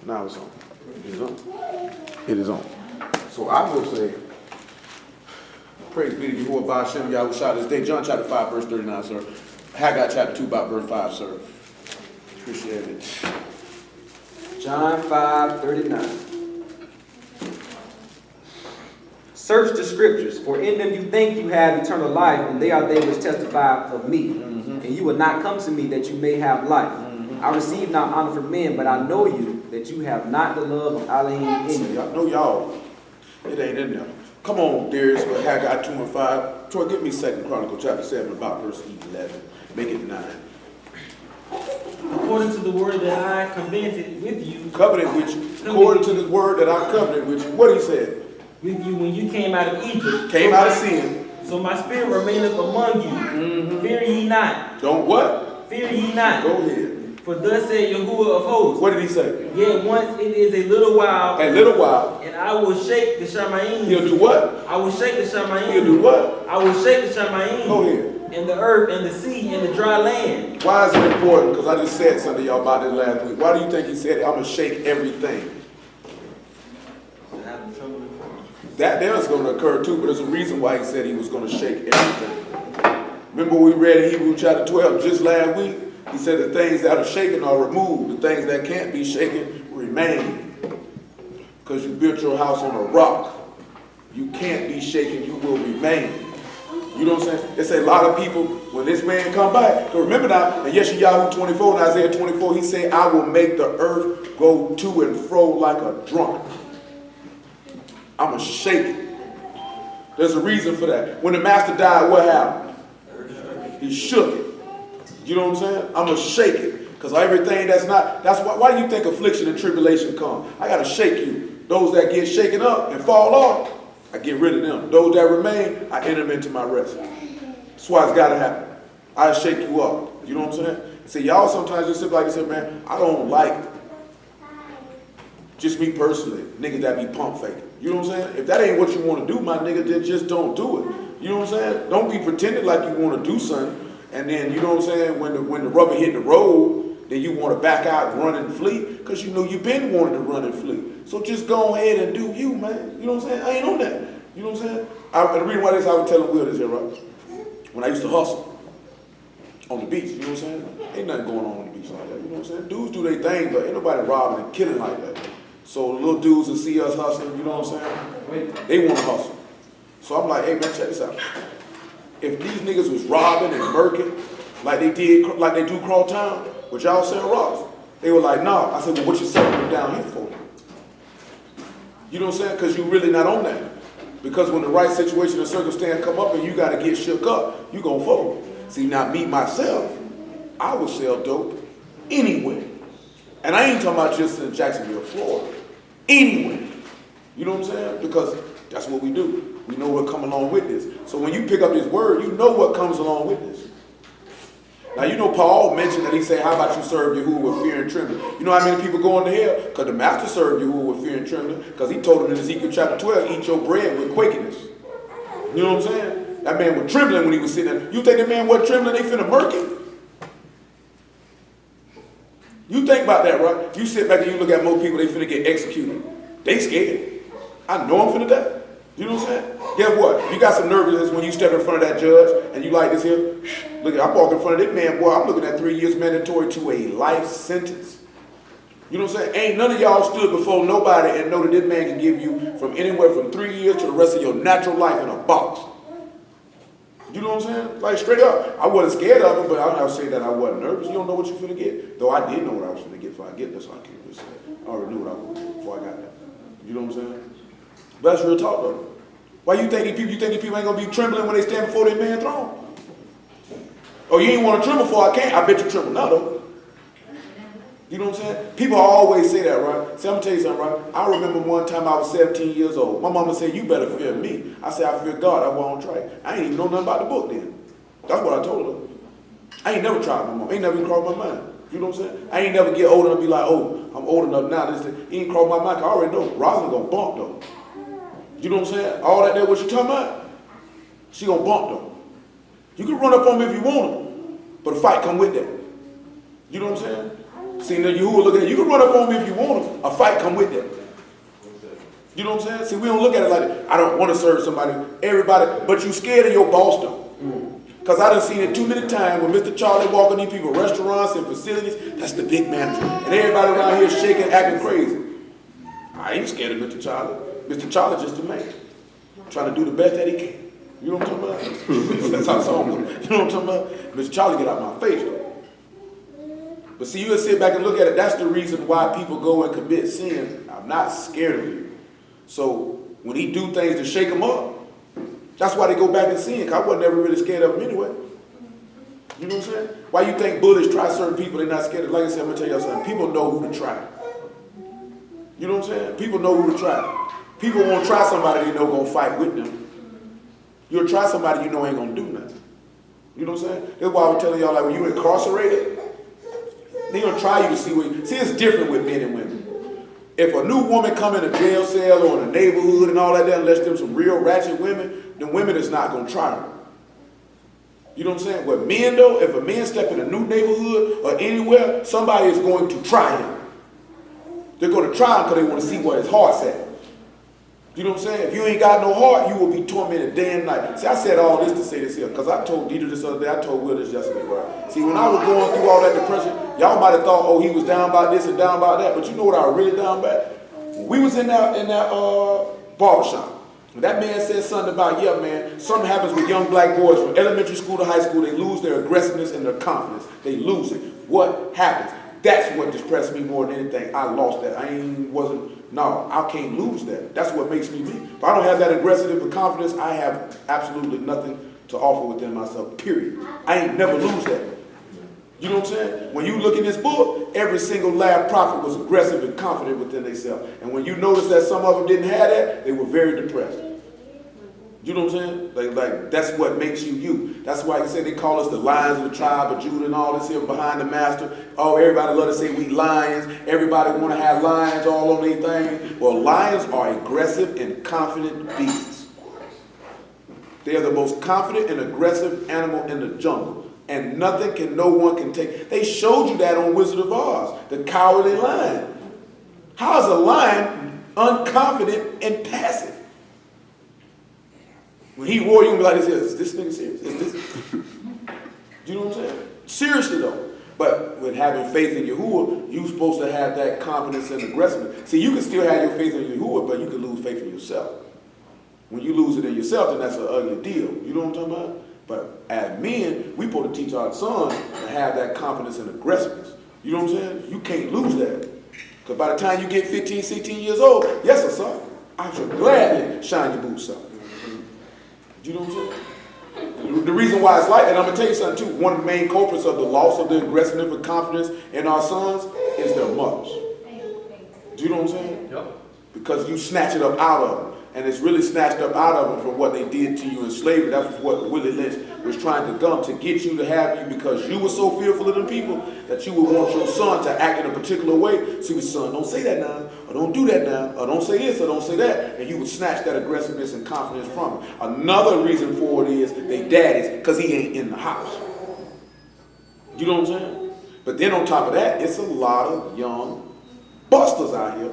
Now it's on. It is on. It is on. So I will say, praise be to Yahuwah Ba'Shem Yahushua this day. John chapter 5, verse 39, sir. Haggai chapter 2, about verse 5, sir. Appreciate it. John 5:39. Search the scriptures, for in them you think you have eternal life, and they are they which testify of me. And you will not come to me that you may have life. I receive not honor from men, but I know you, that you have not the love of Elohim in you. I know y'all. It ain't in there. Come on, Darius, with Haggai 2 and 5. Troy, give me 2 Chronicles chapter 7, about verse 11. Make it 9. According to the word that I covenanted with you. Covenant with you. According to the word that I covenanted with you. What he said? With you when you came out of Egypt. Came out of sin. So my spirit remaineth among you. Fear ye not. Don't what? Fear ye not. Go ahead. For thus said Yahuwah of hosts. What did he say? Yet once it is a little while. A little while. And I will shake the Shamayim. He'll do what? I will shake the Shamayim. He'll do what? I will shake the Shamayim. Go ahead. And the earth and the sea and the dry land. Why is it important? Because I just said something to y'all about this last week. Why do you think he said, I'm going to shake everything? That there's going to occur too, but there's a reason why he said he was going to shake everything. Remember we read in Hebrews chapter 12 just last week? He said the things that are shaken are removed. The things that can't be shaken remain. Because you built your house on a rock. You can't be shaken, you will remain. You know what I'm saying? They say a lot of people, when this man come back, so remember now, in Yeshayahu 24 and Isaiah 24, he said, I will make the earth go to and fro like a drunk. I'm going to shake it. There's a reason for that. When the master died, what happened? He shook it. You know what I'm saying? I'm going to shake it. Because everything that's not, that's why do you think affliction and tribulation come? I got to shake you. Those that get shaken up and fall off, I get rid of them. Those that remain, I enter them into my rest. That's why it's got to happen. I shake you up. You know what I'm saying? See, y'all sometimes just sit like and say, man, I don't like, just me personally, niggas that be pump faking. You know what I'm saying? If that ain't what you want to do, my nigga, then just don't do it. You know what I'm saying? Don't be pretending like you want to do something, and then, you know what I'm saying, when the rubber hit the road, then you want to back out, run and flee, because you know you've been wanting to run and flee. So just go ahead and do you, man. You know what I'm saying? I ain't on that. You know what I'm saying? The reason why this, I was telling Will this here, right? When I used to hustle on the beach, you know what I'm saying? Ain't nothing going on the beach like that, you know what I'm saying? Dudes do their thing, but ain't nobody robbing and killing like that. So the little dudes will see us hustling, you know what I'm saying? They want to hustle. So I'm like, hey man, check this out. If these niggas was robbing and murking like they do Crawl Town, which y'all sell rocks, they were like, nah. I said, well, what you selling them down here for? You know what I'm saying? Because you really not on that. Because when the right situation and circumstance come up and you got to get shook up, you going to fold. See, now me, myself, I would sell dope anywhere. And I ain't talking about just in Jacksonville, Florida. Anywhere. You know what I'm saying? Because that's what we do. We know what come along with this. So when you pick up this word, you know what comes along with this. Now, you know Paul mentioned that he said, how about you serve Yahuwah with fear and trembling? You know how many people go into hell? Because the master served Yahuwah with fear and trembling. Because he told them in Ezekiel chapter 12, eat your bread with quakiness. You know what I'm saying? That man was trembling when he was sitting there. You think that man wasn't trembling? They finna murk him? You think about that, right? You sit back and you look at most people, they finna get executed. They scared. I know I'm finna die. You know what I'm saying? Guess what? You got some nervousness when you step in front of that judge and you like this here. Look, I'm walking in front of this man, boy, I'm looking at 3 years mandatory to a life sentence. You know what I'm saying? Ain't none of y'all stood before nobody and know that this man can give you from anywhere from 3 years to the rest of your natural life in a box. You know what I'm saying? Like straight up. I wasn't scared of him, but I'll say that I wasn't nervous. You don't know what you're finna get. Though I did know what I was finna get before I get this. I can't really say that. I already knew what I was going to get before I got there. You know what I'm saying? But that's real talk though. Why you think these people ain't gonna be trembling when they stand before their man throne? Oh, you ain't want to tremble for I can't. I bet you tremble now though. You know what I'm saying? People always say that, right? See, I'm gonna tell you something, right? I remember one time I was 17 years old. My mama said, you better fear me. I said, I fear God. I was on track. I ain't even know nothing about the book then. That's what I told her. I ain't never tried my mom. Ain't never even crossed my mind. You know what I'm saying? I ain't never get old enough to be like, oh, I'm old enough now. This thing. He ain't crossed my mind. I already know. Rosalind gonna bump though. You know what I'm saying? All that there, what you talking about? She gonna bump though. You can run up on me if you want to, but a fight come with that. You know what I'm saying? See, now Yahuwah look at it. You can run up on me if you want to. A fight come with that. You know what I'm saying? See, we don't look at it like that. I don't want to serve somebody, everybody, but you scared of your boss though. Because I done seen it too many times when Mr. Charlie walking these people, restaurants and facilities, that's the big manager. And everybody around here shaking, acting crazy. I ain't scared of Mr. Charlie. Mr. Charlie just a man. Trying to do the best that he can. You know what I'm talking about? That's how the song goes. You know what I'm talking about? Mr. Charlie get out my face though. But see, you just sit back and look at it. That's the reason why people go and commit sin. I'm not scared of you. So when he do things to shake them up, that's why they go back and sin. Because I wasn't ever really scared of them anyway. You know what I'm saying? Why you think bullies try certain people, they're not scared of? Like I said, I'm going to tell you something. People know who to try. You know what I'm saying? People know who to try. People won't try somebody they know going to fight with them. You'll try somebody you know ain't going to do nothing. You know what I'm saying? That's why I'm telling y'all, like when you're incarcerated, they're going to try you to see what you... See, it's different with men and women. If a new woman come in a jail cell or in a neighborhood and all that, unless them some real ratchet women, then women is not going to try them. You know what I'm saying? With men though, if a man step in a new neighborhood or anywhere, somebody is going to try him. They're going to try him because they want to see where his heart's at. You know what I'm saying? If you ain't got no heart, you will be tormented day and night. See, I said all this to say this here, because I told Dieter this other day, I told Will this yesterday, right? See, when I was going through all that depression, y'all might have thought, oh, he was down about this and down about that, but you know what I was really down about? We was in that barbershop. And that man said something about, yeah, man, something happens with young black boys from elementary school to high school, they lose their aggressiveness and their confidence. They lose it. What happens? That's what depressed me more than anything. I lost that. No, I can't lose that. That's what makes me me. If I don't have that aggressive and confidence, I have absolutely nothing to offer within myself, period. I ain't never lose that. You know what I'm saying? When you look in this book, every single last prophet was aggressive and confident within themselves. And when you notice that some of them didn't have that, they were very depressed. You know what I'm saying? Like that's what makes you you. That's why you say they call us the lions of the tribe of Judah and all this here behind the master. Oh, everybody love to say we lions. Everybody want to have lions all on their thing. Well, lions are aggressive and confident beasts. They are the most confident and aggressive animal in the jungle. And no one can take. They showed you that on Wizard of Oz, the cowardly lion. How is a lion unconfident and passive? When he roar, you can be like, is this nigga serious? Is this? You know what I'm saying? Seriously though. But with having faith in Yahuwah, you're supposed to have that confidence and aggressiveness. See, you can still have your faith in Yahuwah, but you can lose faith in yourself. When you lose it in yourself, then that's an ugly deal. You know what I'm talking about? But as men, we supposed to teach our sons to have that confidence and aggressiveness. You know what I'm saying? You can't lose that. Because by the time you get 15, 16 years old, yes, sir, son, I should gladly shine your boots up. You know what I'm saying? The reason why it's like that, I'm going to tell you something too. One of the main culprits of the loss of the aggressiveness and confidence in our sons is their mothers. Do you know what I'm saying? Yep. Because you snatch it up out of them. And it's really snatched up out of them from what they did to you in slavery. That was what Willie Lynch was trying to gum, to get you to have you, because you were so fearful of them people that you would want your son to act in a particular way. So your son, don't say that now, or don't do that now, or don't say this, or don't say that. And you would snatch that aggressiveness and confidence from him. Another reason for it is they daddies, because he ain't in the house. You know what I'm saying? But then on top of that, it's a lot of young busters out here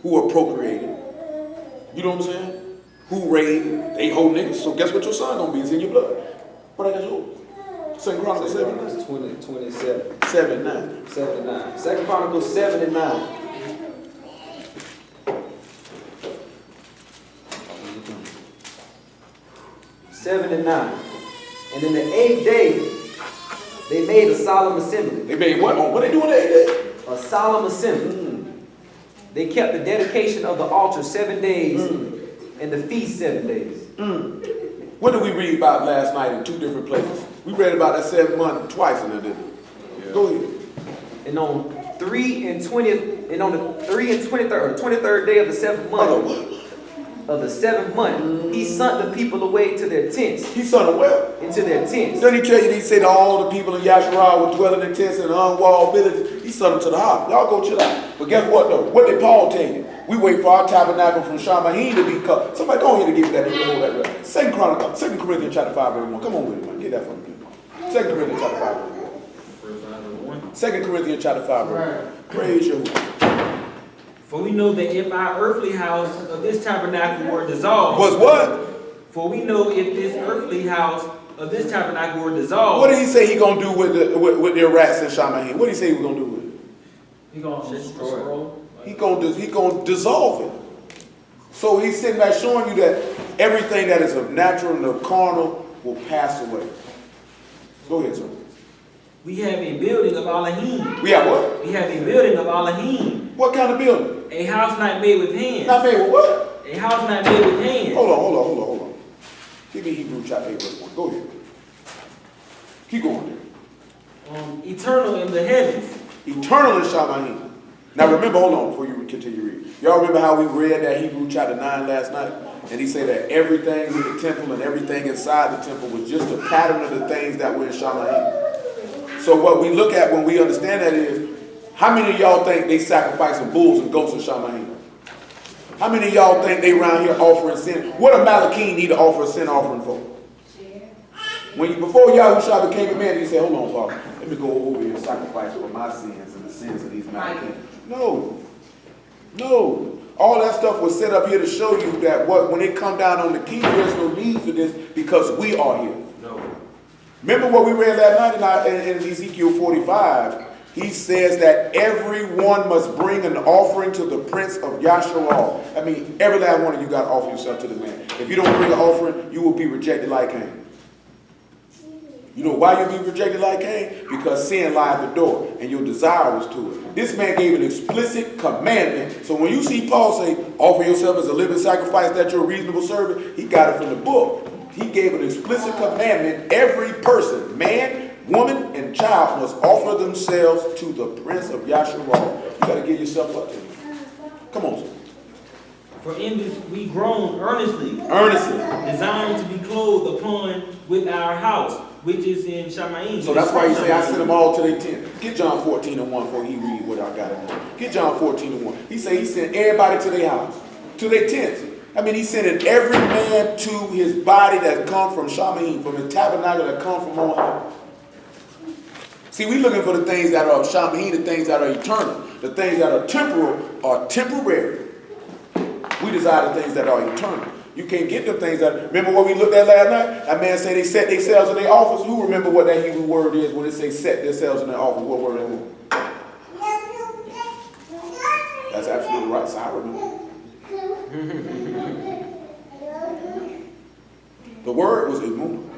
who are procreating. You know what I'm saying? Who raid, they hold niggas. So guess what your son gonna be? It's in your blood. What I got yours? 2 Chronicles 7. 27. 7-9. 7-9. 2 Chronicles 7 and 9. Seven and 9. And in the 8th day, they made a solemn assembly. They made what? What they doing the 8th day? A solemn assembly. They kept the dedication of the altar 7 days and the feast 7 days. What did we read about last night in 2 different places? We read about that 7th month twice in there, didn't we? Yeah. Go ahead. And on 3 and 20th, and on the 3 and 23rd day of the 7th month, he sent the people away to their tents. He sent them where? Into their tents. Didn't he tell you, he said all the people in Yasharah were dwelling in tents and unwalled villages? He sent them to the house. Y'all go chill out. But guess what though? What did Paul tell you? We wait for our tabernacle from Shamahin to be cut. Somebody go ahead and give that. Hold that. 2 Corinthians chapter 5 verse 1. Come on with it, man. Get that from me. 2 Corinthians chapter 5 verse 1. 2 Corinthians chapter 5, verse 1. Praise Yahuwah. For we know that if our earthly house of this tabernacle were dissolved. Was what? For we know if this earthly house of this tabernacle were dissolved. What did he say he gonna do with the rats and Shamahim? What did he say he was gonna do with it? He gonna destroy. He gonna dissolve it. So he's sitting back showing you that everything that is of natural and of carnal will pass away. Go ahead, sir. We have a building of Elohim. We have what? We have a building of Elohim. What kind of building? A house not made with hands. Not made with what? A house not made with hands. Hold on. Give me Hebrews chapter 8, verse 1. Go ahead. Keep going there. Eternal in the heavens. Eternal in Shamahim. Now remember, hold on before you continue reading. Y'all remember how we read that Hebrew chapter 9 last night? And he said that everything in the temple and everything inside the temple was just a pattern of the things that were in Shamahim. So what we look at when we understand that is, how many of y'all think they sacrificing bulls and goats in Shamahim? How many of y'all think they around here offering sin? What a Malachim need to offer a sin offering for? Before Yahushua became a man, he said, hold on, Father, let me go over here and sacrifice for my sins and the sins of these Malachim. No. All that stuff was set up here to show you that when it come down on the key, there's no need for this because we are here. No. Remember what we read last night in Ezekiel 45? He says that everyone must bring an offering to the Prince of Yasharal. I mean, every last one of you got to offer yourself to the man. If you don't bring an offering, you will be rejected like Cain. You know why you'll be rejected like Cain? Because sin lied at the door, and your desire was to it. This man gave an explicit commandment. So when you see Paul say, offer yourself as a living sacrifice that you're a reasonable servant, he got it from the book. He gave an explicit commandment. Every person, man, woman, and child must offer themselves to the Prince of Yasharal. You got to give yourself up to him. Come on, sir. For in this we groan earnestly, desiring to be clothed upon with our house, which is in Shamayim. So that's why he say, I sent them all to their tent. Get John 14:1 before he read what I got in there. Get John 14:1. He say he sent everybody to their house, to their tents. I mean, he sent every man to his body that come from Shamayim, from his tabernacle that come from on high. See, we looking for the things that are of Shamayim, the things that are eternal. The things that are temporal are temporary. We desire the things that are eternal. You can't get them things that... Remember what we looked at last night? That man said they set themselves in their office. Who remember what that Hebrew word is when it says set themselves in their office? What word is it? That's absolutely right. So I remember. The word was immovable.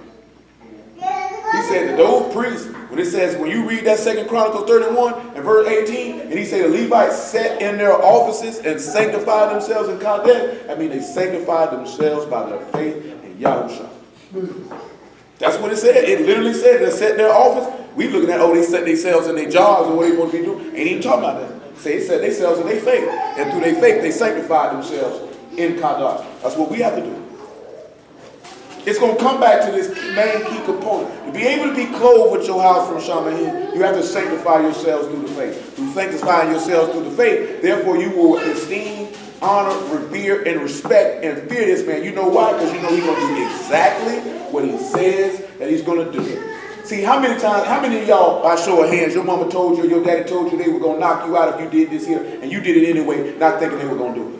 He said that those priests, when it says, when you read that 2 Chronicles 31 and verse 18, and he said the Levites sat in their offices and sanctified themselves in Kadesh. I mean, they sanctified themselves by their faith in Yahushua. That's what it said. It literally said they sat in their office. We looking at, they set themselves in their jobs and what they supposed to be doing. Ain't even talking about that. Say they set themselves in their faith. And through their faith, they sanctified themselves in Kadesh. That's what we have to do. It's going to come back to this main key component. To be able to be clothed with your house from Shamayim, you have to sanctify yourselves through the faith. Through sanctifying yourselves through the faith, therefore you will esteem, honor, revere, and respect and fear this man. You know why? Because you know he's going to do exactly what he says that he's going to do. See, how many of y'all, by show of hands, your mama told you, your daddy told you they were going to knock you out if you did this here, and you did it anyway, not thinking they were going to do it?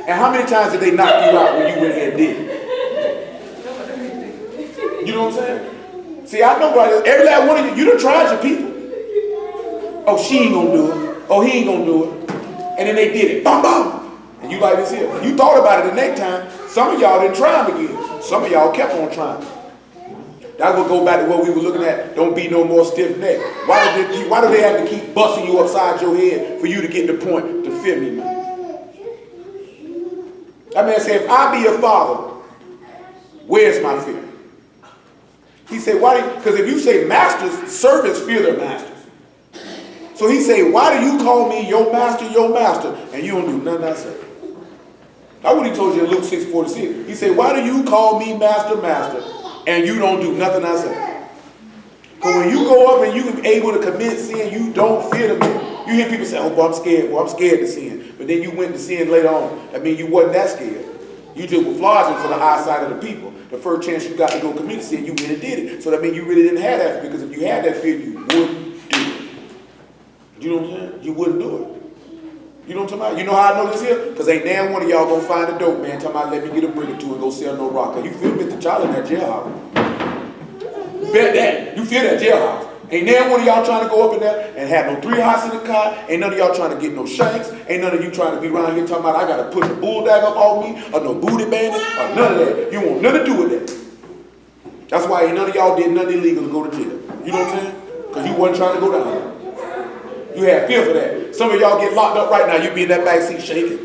And how many times did they knock you out when you went ahead and did it? You know what I'm saying? See, I know, brother, every last one of you done tried your people. Oh, she ain't gonna do it. Oh, he ain't gonna do it. And then they did it. Bum, bum. And you like this here. You thought about it the next time. Some of y'all didn't try them again. Some of y'all kept on trying. That would go back to what we were looking at. Don't be no more stiff neck. Why do they have to keep busting you upside your head for you to get the point to fear me, man? That man said, if I be your father, where's my fear? He said, why? Because if you say masters, servants fear their masters. So he said, why do you call me your master, and you don't do nothing I say? That's what he told you in Luke 6:46. He said, why do you call me master, and you don't do nothing I say? Because when you go up and you're able to commit sin, you don't fear the man. You hear people say, oh, boy, I'm scared to sin. But then you went to sin later on. I mean, you wasn't that scared. You just were flogging for the eyesight of the people. The first chance you got to go commit sin, you went and did it. So that means you really didn't have that, because if you had that fear, you wouldn't do it. You know what I'm saying? You wouldn't do it. You know what I'm talking about? You know how I know this here? Because ain't damn one of y'all gonna find a dope man talking about let me get a brick or two and go sell no rock. Cause you feel Mr. Charlie in that jailhouse. Bet that. You feel that jailhouse. Ain't damn one of y'all trying to go up in there and have no 3 hots in the car. Ain't none of y'all trying to get no shanks. Ain't none of you trying to be around here talking about I gotta push a bulldog up off me or no booty bandit or none of that. You want nothing to do with that. That's why ain't none of y'all did nothing illegal to go to jail. You know what I'm saying? Because you wasn't trying to go down there. You had fear for that. Some of y'all get locked up right now. You be in that backseat shaking.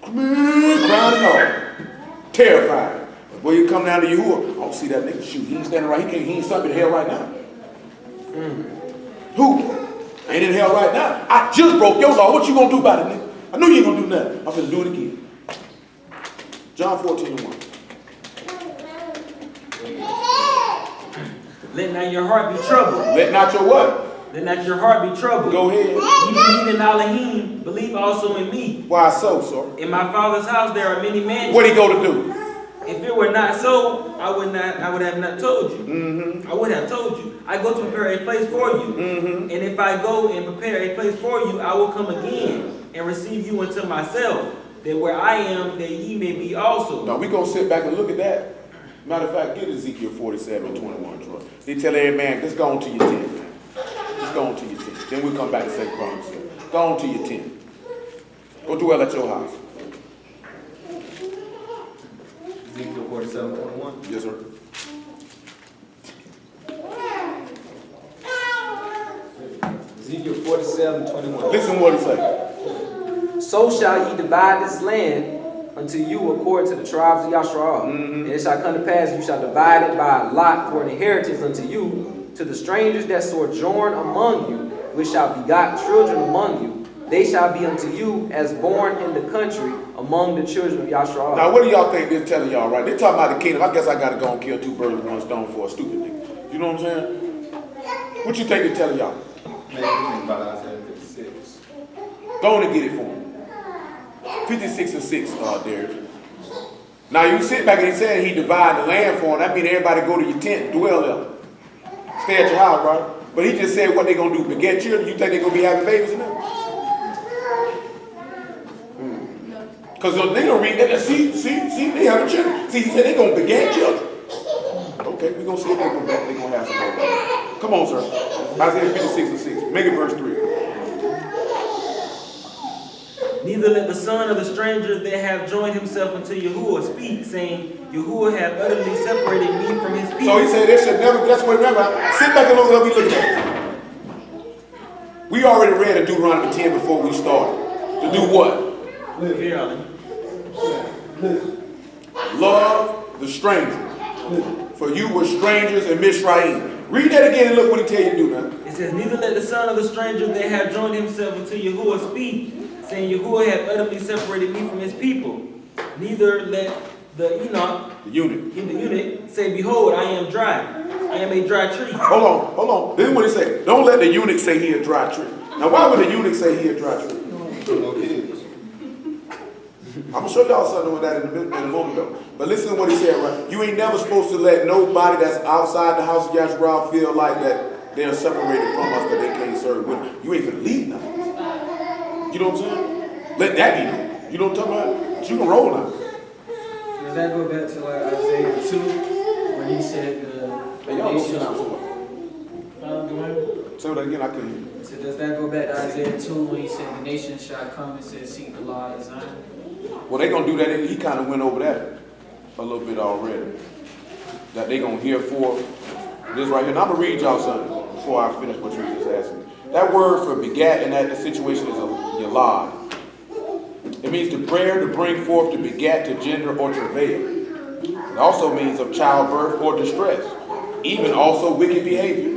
Crying and all. Terrified. But boy, you come down to Yahuwah. I don't see that nigga. Shoot, he ain't standing right. He ain't something in hell right now. Who? Ain't in hell right now. I just broke your law. What you gonna do about it, nigga? I know you ain't gonna do nothing. I'm finna do it again. John 14:1. Let not your heart be troubled. Let not your what? Let not your heart be troubled. Go ahead. You believe in Elohim, believe also in me. Why so, sir? In my Father's house there are many mansions. What he go to do? If it were not so, I would have not told you. Mm-hmm. I would have told you. I go to prepare a place for you. Mm-hmm. And if I go and prepare a place for you, I will come again and receive you unto myself, that where I am, that ye may be also. Now we gonna sit back and look at that. Matter of fact, get Ezekiel 47:21, Troy. They tell every man, just go on to your tent. Just go on to your tent. Then we'll come back to 2 Chronicles. Go on to your tent. Go dwell at your house. Ezekiel 47:21. Yes, sir. Ezekiel 47:21. Listen what he say. So shall ye divide this land unto you according to the tribes of Yasharal. And it shall come to pass, you shall divide it by a lot for an inheritance unto you, to the strangers that sojourn among you, which shall begot children among you. They shall be unto you as born in the country among the children of Yasharal. Now, what do y'all think they're telling y'all, right? They're talking about the kingdom. I guess I got to go and kill 2 birds with 1 stone for a stupid nigga. You know what I'm saying? What you think they're telling y'all? Man, you think about Isaiah 56. Go on and get it for him. 56:6, Derek. Now, you sit back and he said he divided the land for him. That means everybody go to your tent, dwell there. Stay at your house, right? But he just said what they going to do, beget children. You think they going to be having babies in there? Because they gonna read that. See, they having children. See, he said they gonna beget children. Okay, we're gonna see if they gonna have some more. Come on, sir. Isaiah 56:6. Make it verse 3. Neither let the son of the stranger that have joined himself unto Yahuwah speak, saying, Yahuwah hath utterly separated me from his people. So he said they should never, that's what remember. Sit back and look what we looking at. We already read Deuteronomy 10 before we started. To do what? Love the stranger. For you were strangers in Mizraim. Read that again and look what he tell you to do now. It says, neither let the son of the stranger that have joined himself unto Yahuwah speak, saying, Yahuwah hath utterly separated me from his people. Neither let the Enoch, The eunuch. in the eunuch, say, behold, I am dry. I am a dry tree. Hold on. This is what he said. Don't let the eunuch say he a dry tree. Now why would the eunuch say he a dry tree? I'm going to show y'all something with that in a moment though. But listen to what he said, right? You ain't never supposed to let nobody that's outside the house of Yasharal feel like that they're separated from us, that they can't serve with. You ain't finna lead nothing. You know what I'm saying? Let that be known. You know what I'm talking about? You can roll now. Does that go back to like Isaiah 2 when he said Hey, y'all listen out for nation? Say that again, I couldn't hear you. So does that go back to Isaiah 2 when he said the nation shall come and said seek the law of Zion? Well, they gonna do that. He kind of went over that a little bit already. That they gonna hear for this right here. And I'm gonna read y'all something before I finish what you just asked me. That word for begat in that situation is a yalad. It means to bear, to bring forth, to begat, to gender, or travail. It also means of childbirth or distress. Even also wicked behavior.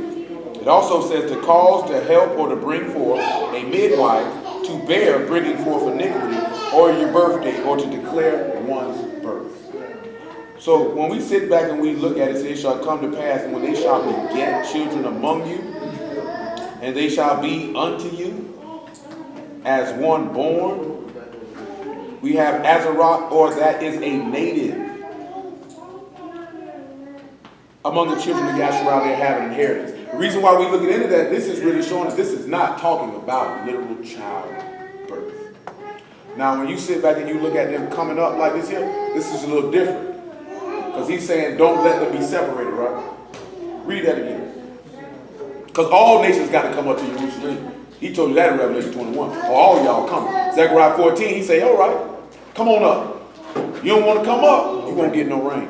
It also says to cause, to help, or to bring forth a midwife, to bear, bringing forth iniquity, or your birthday, or to declare one's birth. So when we sit back and we look at it, it shall come to pass, and when they shall beget children among you, and they shall be unto you as one born, We have Azarot, or that is a native. Among the children of Yasharah, they have an inheritance. The reason why we're looking into that, this is really showing us this is not talking about literal childbirth. Now, when you sit back and you look at them coming up like this here, this is a little different. Because he's saying, don't let them be separated, right? Read that again. Because all nations got to come up to Jerusalem. He told you that in Revelation 21. All y'all coming. Zechariah 14, he say, all right, come on up. You don't want to come up, you won't get no rain.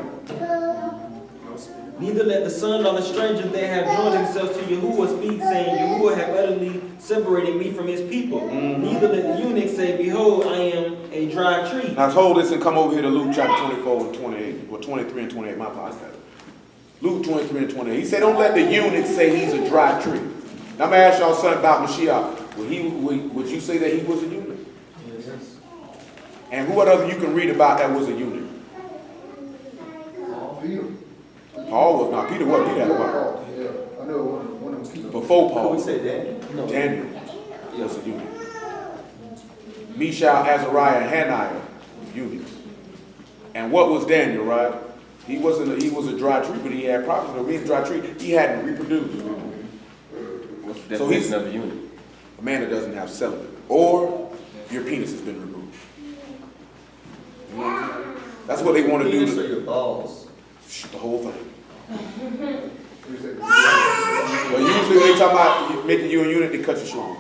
Neither let the son or the stranger that have joined themselves to Yahuwah speak, saying, Yahuwah have utterly separated me from his people. Neither let the eunuch say, behold, I am a dry tree. Now hold this and come over here to Luke chapter 24 and 28, or 23 and 28, my podcast. Luke 23 and 28. He said, don't let the eunuch say he's a dry tree. Now I'm going to ask y'all something about Mashiach. Would you say that he was a eunuch? Yes. And what other you can read about that was a eunuch? Paul was not. Peter was. Peter had a wife. Yeah, I know one of them people. Before Paul. Who said that? No. Daniel was a eunuch. Mishael, Azariah, and Hananiah were eunuchs. And what was Daniel, right? He was a dry tree, but he had prophecy. A real dry tree, he hadn't reproduced. What's the So he's definition of a unit? a man that doesn't have celibate, or your penis has been removed. You know what I'm saying? That's what they want to do. Penis or your balls? The whole thing. Well, usually when they talk about making you a unit, they cut you short.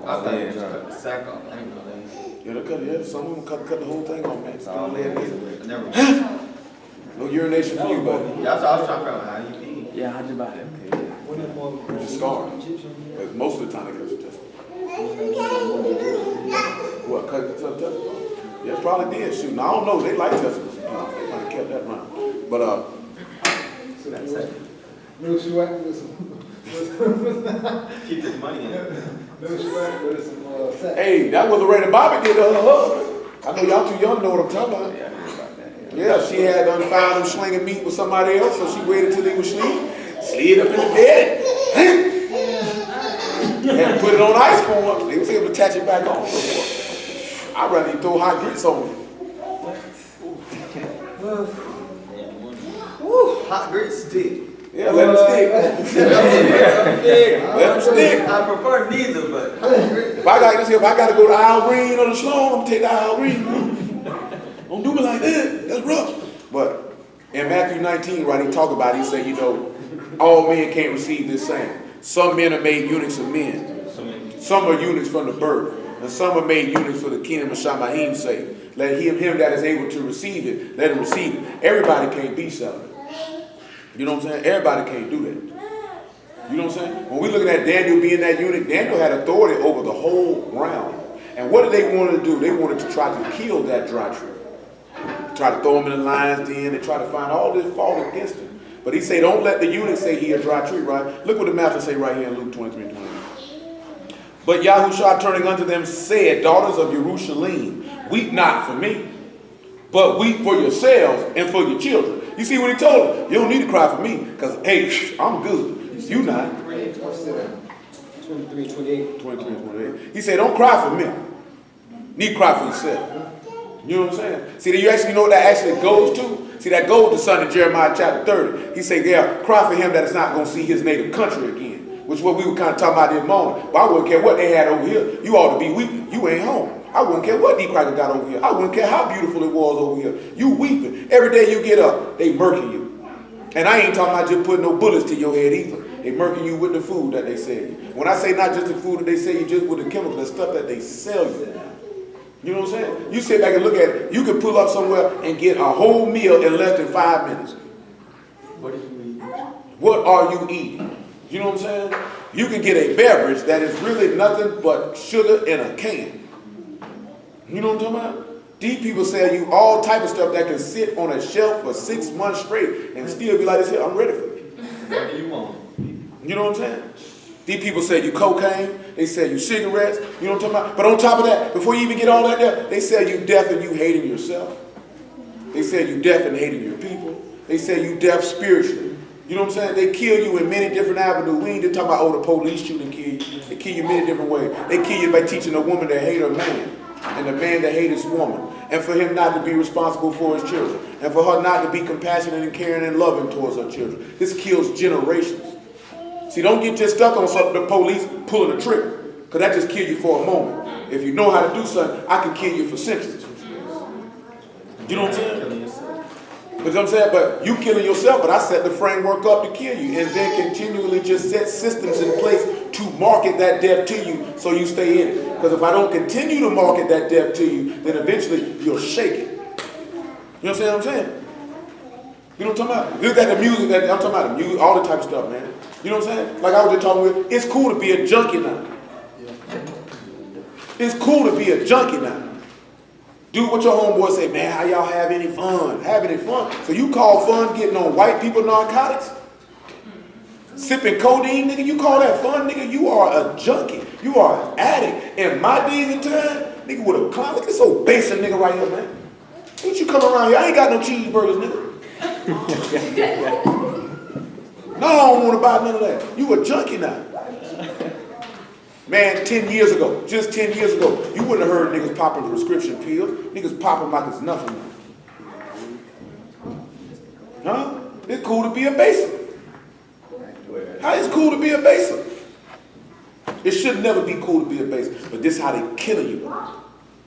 I thought you just cut the sack off. I didn't know that. Yeah, they cut. Yeah, some of them cut the whole thing off, man. I never. No urination for you, buddy. Yeah, I was trying to figure out how you pee. Yeah, how'd you buy it? Okay. You're just scarred. Because most of the time they cut your testicles. What, cut your testicles? Yeah, probably did. Shoot, now I don't know. They like testicles. They might have kept that around. But No sweat with some. Keep this money in it. No sweat with some sex. hey, that was the way the Bobby did to her husband. I know y'all too young to know what I'm talking about. Yeah, I heard about that. Yeah, she had found him slinging meat with somebody else, so she waited till he was asleep, slid up in the bed, and put it on ice for him. They was able to attach it back on. I'd rather he throw hot grits on me. Hot grits stick. Yeah, let him stick. Let him stick. I prefer neither, but If I gotta go to Al Green or the Sloan, I'm gonna take the Al Green. Don't do me like that. That's rough. But in Matthew 19, right, he talk about it, he say, all men can't receive this same. Some men are made eunuchs of men. Some are eunuchs from the birth. And some are made eunuchs for the kingdom of Shamahim's sake. Let him that is able to receive it, let him receive it. Everybody can't be celibate. You know what I'm saying? Everybody can't do that. You know what I'm saying? When we're looking at Daniel being that eunuch, Daniel had authority over the whole realm. And what did they want to do? They wanted to try to kill that dry tree. Try to throw him in the lion's den and try to find all this fault against him. But he said, don't let the eunuch say he a dry tree, right? Look what the master say right here in Luke 23 and 29. But Yahushua turning unto them said, daughters of Jerusalem, weep not for me, but weep for yourselves and for your children. You see what he told them? You don't need to cry for me, because, hey, I'm good. You not. 23, 28. 23 and 28. He said, don't cry for me. Need to cry for yourself. You know what I'm saying? See, you actually know what that actually goes to? See, that goes to son in Jeremiah chapter 30. He said, yeah, cry for him that is not going to see his native country again. Which is what we were kind of talking about this morning. But I wouldn't care what they had over here. You ought to be weeping. You ain't home. I wouldn't care what D-Cracker got over here. I wouldn't care how beautiful it was over here. You weeping. Every day you get up, they murking you. And I ain't talking about just putting no bullets to your head either. They murking you with the food that they sell you. When I say not just the food that they sell you, just with the chemicals, the stuff that they sell you. You know what I'm saying? You sit back and look at it. You can pull up somewhere and get a whole meal in less than 5 minutes. what did you eat? What are you eating? You know what I'm saying? You can get a beverage that is really nothing but sugar in a can. You know what I'm talking about? These people sell you all type of stuff that can sit on a shelf for 6 months straight and still be like this here, I'm ready for it. Whatever you want. You know what I'm saying? These people sell you cocaine, they sell you cigarettes, you know what I'm talking about? But on top of that, before you even get all that there, they sell you death and you hating yourself. They sell you death and hating your people. They sell you death spiritually. You know what I'm saying? They kill you in many different avenues. We ain't just talking about, oh, the police shoot and kill you. They kill you many different ways. They kill you by teaching a woman to hate her man, and the man to hate his woman, and for him not to be responsible for his children, and for her not to be compassionate and caring and loving towards her children. This kills generations. See, don't get just stuck on something, the police pulling a trigger, because that just kill you for a moment. If you know how to do something, I can kill you for centuries. You know what I'm saying? But I'm saying, but you killing yourself, but I set the framework up to kill you, and then continually just set systems in place to market that death to you so you stay in it. Because if I don't continue to market that death to you, then eventually you'll shake it. You know what I'm saying? You know what I'm talking about? Look at the music that I'm talking about, the music, all the type of stuff, man. You know what I'm saying? Like I was just talking with, it's cool to be a junkie now. It's cool to be a junkie now. Do what your homeboy say, man, how y'all have any fun? Have any fun? So you call fun getting on white people narcotics? Sipping codeine, nigga, you call that fun, nigga? You are a junkie. You are an addict. In my days and time, nigga would have climbed. Look at this old basic nigga right here, man. What you come around here? I ain't got no cheeseburgers, nigga. No, I don't want to buy none of that. You a junkie now. Man, 10 years ago, just 10 years ago, you wouldn't have heard niggas popping prescription pills. Niggas popping like it's nothing. Huh? It's cool to be a basic. How is cool to be a basic? It should never be cool to be a basic. But this is how they killing you.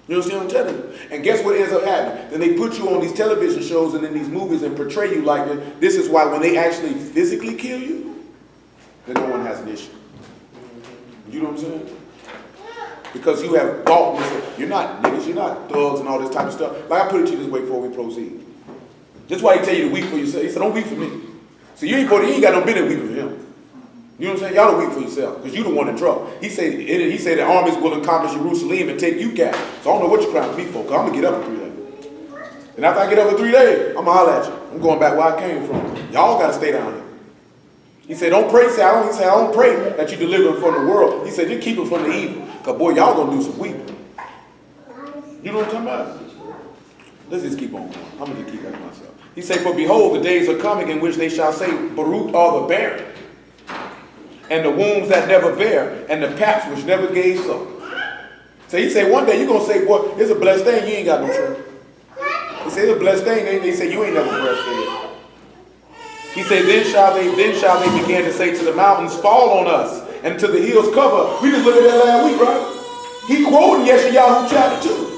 You understand what I'm telling you? And guess what ends up happening? Then they put you on these television shows and in these movies and portray you like that. This is why when they actually physically kill you, then no one has an issue. You know what I'm saying? Because you have bought this. You're not niggas, you're not thugs and all this type of stuff. Like I put it to you this way before we proceed. That's why he tell you to weep for yourself. He said, don't weep for me. So you ain't got no business weeping for him. You know what I'm saying? Y'all don't weep for yourself, because you the one in trouble. He said the armies will encompass Jerusalem and take you captive. So I don't know what you're crying for me for, because I'm going to get up in 3 days. And after I get up in 3 days, I'm going to holler at you. I'm going back where I came from. Y'all got to stay down here. He said, don't pray. He said, I don't pray that you deliver him from the world. He said, you keep him from the evil. Because, boy, y'all going to do some weeping. You know what I'm talking about? Let's just keep on going. I'm going to keep that to myself. He said, for behold, the days are coming in which they shall say, Baruch are the barren, and the wombs that never bear, and the paps which never gave suck. So he said, one day you're going to say, boy, it's a blessed thing, you ain't got no children. He said, it's a blessed thing, they say, you ain't never breastfed. He said, then shall they begin to say to the mountains, fall on us, and to the hills cover. We just looked at that last week, right? He quoted Yeshayahu chapter 2.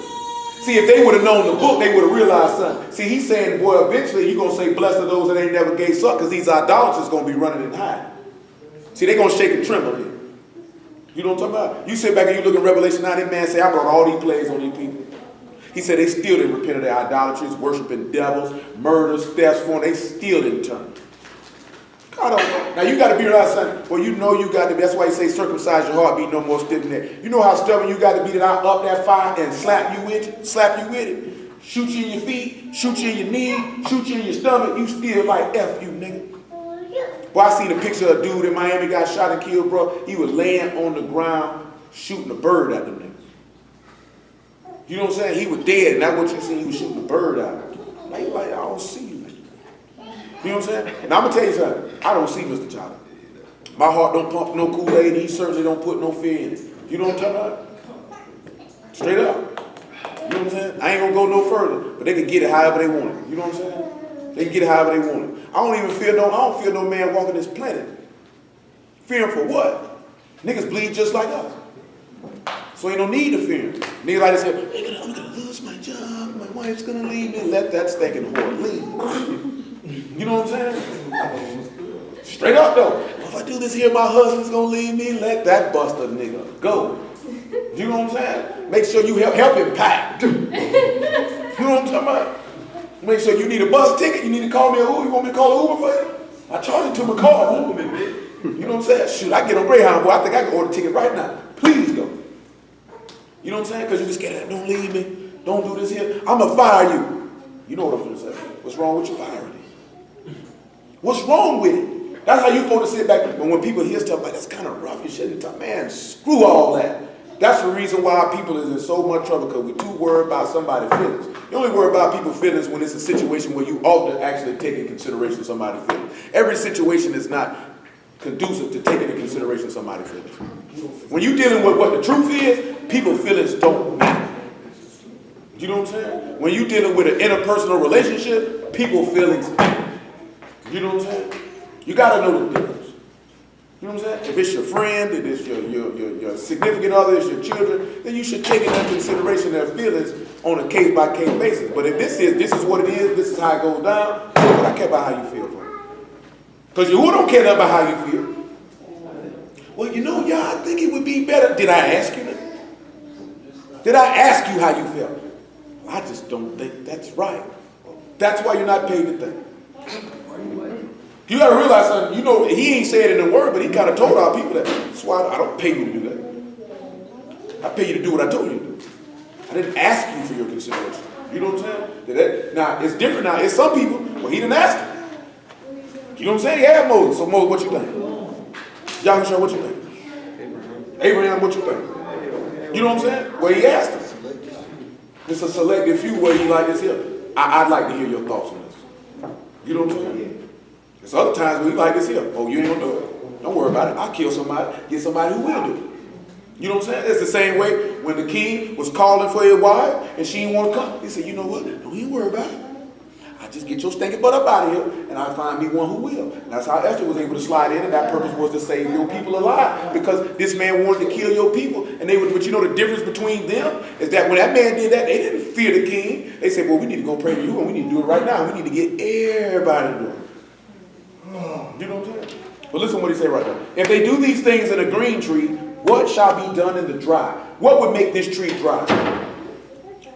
See, if they would have known the book, they would have realized something. See, he's saying, boy, eventually you're going to say, blessed are those that ain't never gave suck, because these idolaters going to be running and hiding. See, they're going to shake and tremble here. You know what I'm talking about? You sit back and you look at Revelation 9, that man say, I brought all these plagues on these people. He said they still didn't repent of their idolatries, worshiping devils, murders, thefts, form. They still didn't turn. God don't. Now you got to be right, son. Well, you know you got to be. That's why he say circumcise your heart, be no more stiff in there. You know how stubborn you got to be that I up that fire and slap you with it, shoot you in your feet, shoot you in your knee, shoot you in your stomach. You still like F you, nigga. Well, I seen a picture of a dude in Miami got shot and killed, bro. He was laying on the ground shooting a bird at them niggas. You know what I'm saying? He was dead, and that's what you see. He was shooting a bird at. Now you like, I don't see you, man. You know what I'm saying? Now I'm gonna tell you something. I don't see Mr. Charlie. My heart don't pump no Kool-Aid, and he certainly don't put no fear in it. You know what I'm talking about? Straight up. You know what I'm saying? I ain't gonna go no further, but they can get it however they want it. You know what I'm saying? They can get it however they want it. I don't feel no man walking this planet. Fearing for what? Niggas bleed just like us. So ain't no need to fear. Niggas like to say, I'm gonna lose my job, my wife's gonna leave me. Let that stinking whore leave. You know what I'm saying? Straight up though. If I do this here, my husband's gonna leave me. Let that buster nigga go. You know what I'm saying? Make sure you help him pack. You know what I'm talking about? Make sure you need a bus ticket. You need to call me an Uber. You want me to call an Uber for you? I charge it to my car. Uber me, bitch. You know what I'm saying? Shoot, I get on Greyhound, boy. I think I can order a ticket right now. Please go. You know what I'm saying? Because you just scared. Don't leave me. Don't do this here. I'm going to fire you. You know what I'm going to say. What's wrong with you firing me? What's wrong with it? That's how you're supposed to sit back. But when people hear stuff like that's kind of rough, you shouldn't talk. Man, screw all that. That's the reason why our people is in so much trouble, because we're too worried about somebody's feelings. You only worry about people's feelings when it's a situation where you ought to actually take in consideration somebody's feelings. Every situation is not conducive to taking into consideration somebody's feelings. When you're dealing with what the truth is, people's feelings don't matter. You know what I'm saying? When you're dealing with an interpersonal relationship, people's feelings matter. You know what I'm saying? You got to know the difference. You know what I'm saying? If it's your friend, if it's your significant other, it's your children, then you should take into consideration their feelings on a case-by-case basis. But if this is what it is, this is how it goes down, I care about how you feel for it. Because you don't care about how you feel. Well, y'all, I think it would be better. Did I ask you that? Did I ask you how you felt? I just don't think that's right. That's why you're not paid to think. You got to realize something. He ain't said it in the word, but he kind of told our people that. That's why I don't pay you to do that. I pay you to do what I told you to do. I didn't ask you for your consideration. You know what I'm saying? Now, it's different now. It's some people, well, he didn't ask him. You know what I'm saying? He had Moses. So Moses, what you think? Yahushua, what you think? Abraham, what you think? You know what I'm saying? Well, he asked him. It's a selective few where you like this here. I'd like to hear your thoughts on this. You know what I'm saying? There's other times where you like this here. Oh, you ain't gonna do it. Don't worry about it. I'll kill somebody, get somebody who will do it. You know what I'm saying? It's the same way when the king was calling for his wife and she didn't want to come. He said, you know what? Don't even worry about it. I just get your stinking butt up out of here and I'll find me one who will. And that's how Esther was able to slide in, and that purpose was to save your people alive, because this man wanted to kill your people. And they would, but the difference between them is that when that man did that, they didn't fear the king. They said, well, we need to go pray to you and we need to do it right now. We need to get everybody to do it. You know what I'm saying? But listen to what he said right there. If they do these things in a green tree, what shall be done in the dry? What would make this tree dry?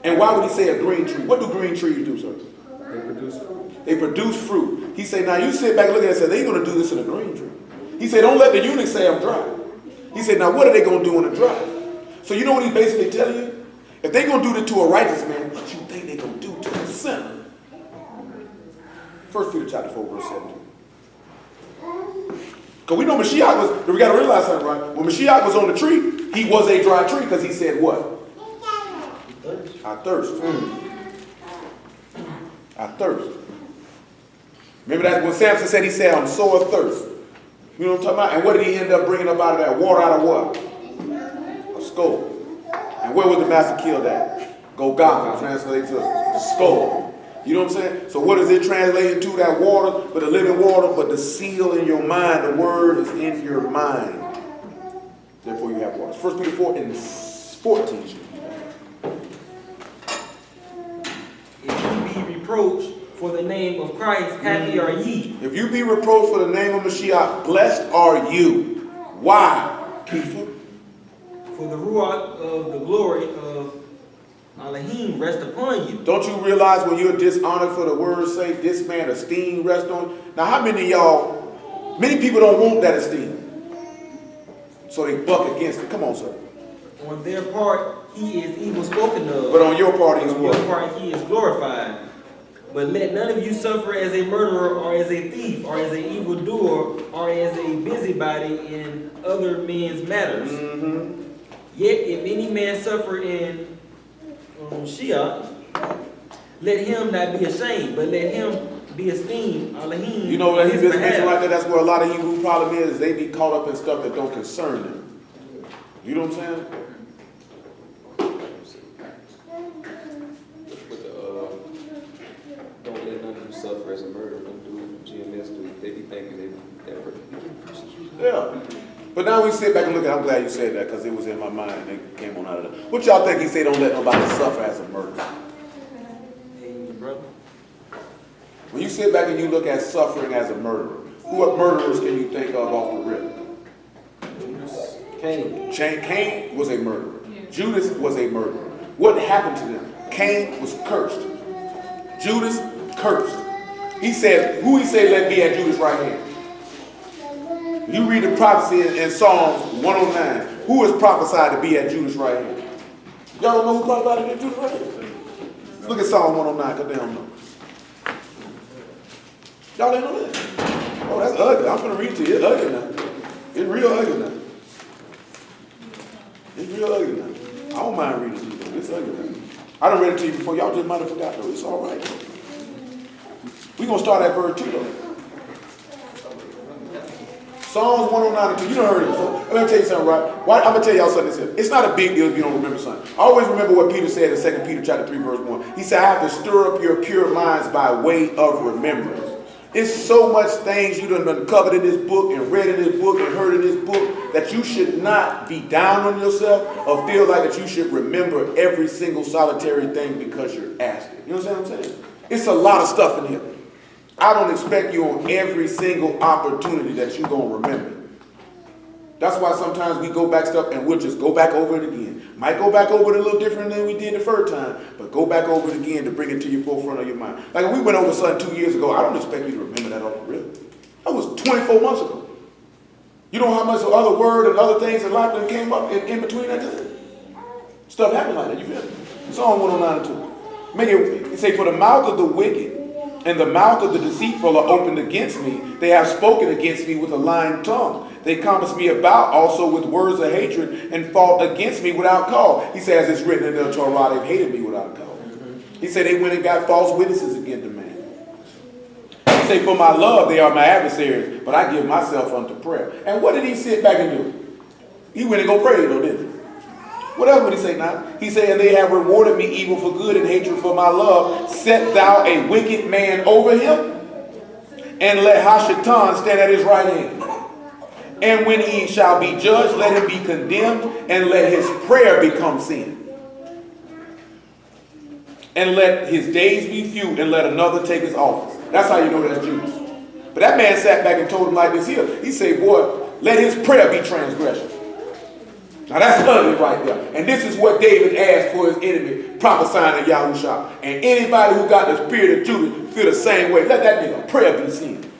And why would he say a green tree? What do green trees do, sir? They produce fruit. They produce fruit. He said, now you sit back and look at it and say, they're going to do this in a green tree. He said, don't let the eunuch say I'm dry. He said, now what are they going to do in the dry? So you know what he's basically telling you? If they're going to do this to a righteous man, what you think they're going to do to a sinner? 1 Peter chapter 4, verse 17. Because we know Mashiach was, we got to realize something, right? When Mashiach was on the tree, he was a dry tree because he said what? I thirst. I thirst. Remember that when Samson said, he said, I'm so athirst. You know what I'm talking about? And what did he end up bringing up out of that? Water out of what? A skull. And where was the master killed at? Golgotha translates to the skull. You know what I'm saying? So what does it translate into? That water, but the living water, but the seal in your mind. The word is in your mind. Therefore you have water. 1 Peter 4 and 14. If ye be reproached for the name of Christ, happy are ye. If you be reproached for the name of Mashiach, blessed are you. Why, Kiefer? For the ruach of the glory of Elohim rest upon you. Don't you realize when you're dishonored for the word's sake, this man esteem rest on you? Now, how many of y'all, many people don't want that esteem. So they buck against it. Come on, sir. On their part, he is evil spoken of. But on your part, he's On your what? part, he is glorified. But let none of you suffer as a murderer, or as a thief, or as an evildoer, or as a busybody in other men's matters. Yet if any man suffer in Shia, let him not be ashamed, but let him be esteemed. Elohim. You know, when he his just mentioned behalf. like that, that's where a lot of Hebrew problem is. They be caught up in stuff that don't concern them. You know what I'm saying? With the, don't let none of you suffer as a murderer. Don't do GMS do. They be thinking they're Yeah. But now we sit back and look at it. I'm glad you said that because it was in my mind and it came on out of that. What y'all think he said don't let nobody suffer as a murderer? Hey, brother. When you sit back and you look at suffering as a murderer, what murderers can you think of off the rip? Cain. Cain was a murderer. Judas was a murderer. What happened to them? Cain was cursed. Judas cursed. He said, who he said let be at Judas' right hand? You read the prophecy in Psalms 109. Who is prophesied to be at Judas' right hand? Y'all don't know who prophesied to be at Judas' right hand? Look at Psalm 109, because they don't know. Y'all ain't know that? Oh, that's ugly. I'm going to read to you. It's ugly now. It's real ugly now. It's real ugly now. I don't mind reading it to you. It's ugly now. I done read it to you before. Y'all just might have forgot, though. It's all right. We're going to start at verse 2, though. Psalms 109:2. You done heard it before. Let me tell you something, right? I'm going to tell y'all something. It's not a big deal if you don't remember something. I always remember what Peter said in 2 Peter chapter 3, verse 1. He said, I have to stir up your pure minds by way of remembrance. It's so much things you done uncovered in this book and read in this book and heard in this book that you should not be down on yourself or feel like that you should remember every single solitary thing because you're asked it. You know what I'm saying? It's a lot of stuff in here. I don't expect you on every single opportunity that you're going to remember. That's why sometimes we go back stuff and we'll just go back over it again. Might go back over it a little different than we did the first time, but go back over it again to bring it to your forefront of your mind. Like when we went over something 2 years ago, I don't expect you to remember that off the rip. That was 24 months ago. You know how much of other word and other things in life that came up in between that time? Stuff happened like that, you feel me? Psalm 109:2. Make it say, for the mouth of the wicked and the mouth of the deceitful are opened against me. They have spoken against me with a lying tongue. They compass me about also with words of hatred and fought against me without cause. He says it's written in the Torah, they've hated me without cause. He said they went and got false witnesses against the man. He said, for my love they are my adversaries, but I give myself unto prayer. And what did he sit back and do? He went and go pray though, didn't he? What else would he say now? He said, and they have rewarded me evil for good and hatred for my love. Set thou a wicked man over him, and let Hashatan stand at his right hand. And when he shall be judged, let him be condemned, and let his prayer become sin. And let his days be few, and let another take his office. That's how you know that's Judas. But that man sat back and told him like this here. He said, boy, let his prayer be transgression. Now that's ugly right there. And this is what David asked for his enemy, prophesying to Yahusha. And anybody who got the spirit of Judas feel the same way. Let that nigga prayer be sin.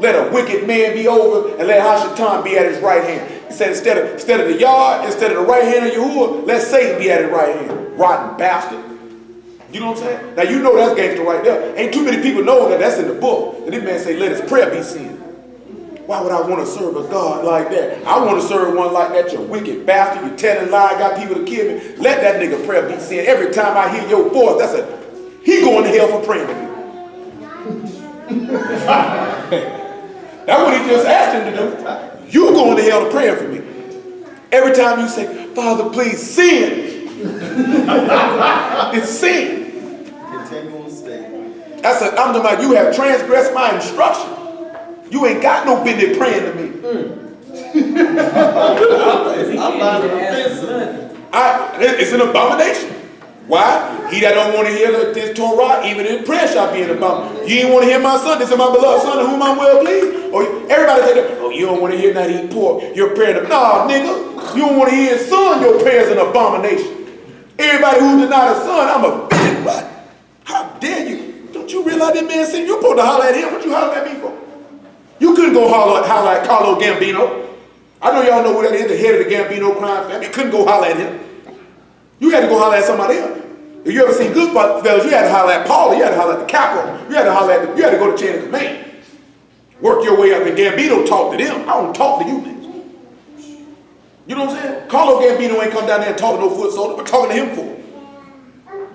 Let a wicked man be over and let Hashatan be at his right hand. He said instead of the yard, instead of the right hand of Yahuwah, let Satan be at his right hand. Rotten bastard. You know what I'm saying? Now you know that's gangster right there. Ain't too many people know that that's in the book. And this man say let his prayer be sin. Why would I want to serve a God like that? I want to serve one like that, you wicked bastard. You telling lies, got people to kill me. Let that nigga prayer be sin. Every time I hear your voice, he going to hell for praying to me. That's what he just asked him to do. You going to hell to praying for me. Every time you say, Father, please sin. It's sin. Continual state. I'm talking about you have transgressed my instruction. You ain't got no business praying to me. I'm not offensive. It's an abomination. Why? He that don't want to hear this Torah, even in prayer shall be an abomination. You ain't want to hear my son. This is my beloved son in whom I'm well pleased. Or everybody say that, oh, you don't want to hear that eat pork. You're praying to, nah, nigga. You don't want to hear his son. Your prayer is an abomination. Everybody who denied a son, I'm offended by. How dare you? Don't you realize that man said you're supposed to holler at him? What you holler at me for? You couldn't go holler at Carlo Gambino. I know y'all know who that is, the head of the Gambino crime family. You couldn't go holler at him. You had to go holler at somebody else. If you ever seen Goodfellas, you had to holler at Paula, you had to holler at the Capo, you had to go to chain of command. Work your way up, and Gambino talk to them. I don't talk to you niggas. You know what I'm saying? Carlo Gambino ain't come down there and talk to no foot soldier, but talking to him for.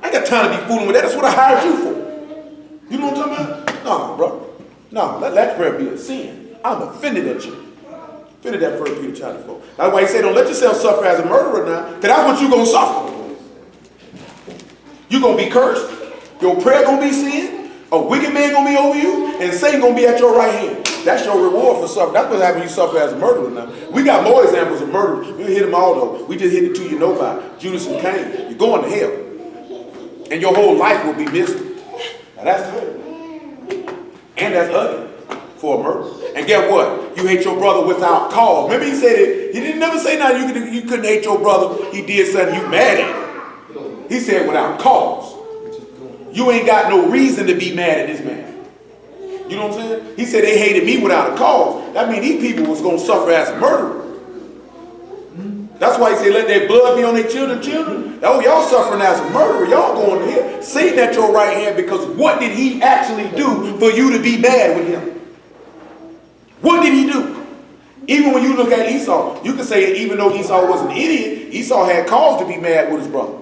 I ain't got time to be fooling with that. That's what I hired you for. You know what I'm talking about? No, bro. No, let that prayer be a sin. I'm offended at you. Offended at 1 Peter chapter 4. That's why he said, don't let yourself suffer as a murderer now, because that's what you're going to suffer. You're going to be cursed. Your prayer going to be sin. A wicked man going to be over you, and Satan going to be at your right hand. That's your reward for suffering. That's what happens when you suffer as a murderer now. We got more examples of murderers. We hit them all though. We just hit the two you know about. Judas and Cain. You're going to hell. And your whole life will be miserable. Now that's good. And that's ugly for a murder. And guess what? You hate your brother without cause. Remember he said it. He didn't never say nothing. You couldn't hate your brother. He did something you mad at him. He said without cause. You ain't got no reason to be mad at this man. You know what I'm saying? He said they hated me without a cause. That means these people was going to suffer as a murderer. That's why he said let their blood be on their children. Oh, y'all suffering as a murderer. Y'all going to hell. Satan at your right hand, because what did he actually do for you to be mad with him? What did he do? Even when you look at Esau, you can say even though Esau was an idiot, Esau had cause to be mad with his brother.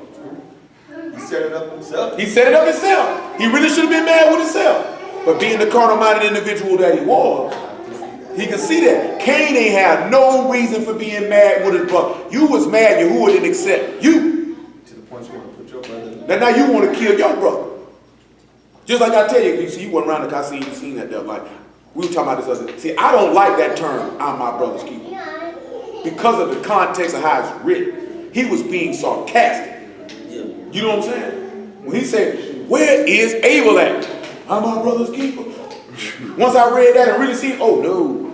He set it up himself. He set it up himself. He really should have been mad with himself. But being the carnal-minded individual that he was, He could see that. Cain ain't had no reason for being mad with his brother. You was mad, Yahuwah didn't accept you. To the point you want to put your brother in. Now you want to kill your brother. Just like I tell you, you see, you wasn't around the car, you seen that there. Like, we were talking about this other. See, I don't like that term, I'm my brother's keeper. Because of the context of how it's written. He was being sarcastic. You know what I'm saying? When he said, where is Abel at? I'm my brother's keeper. Once I read that and really see, oh no.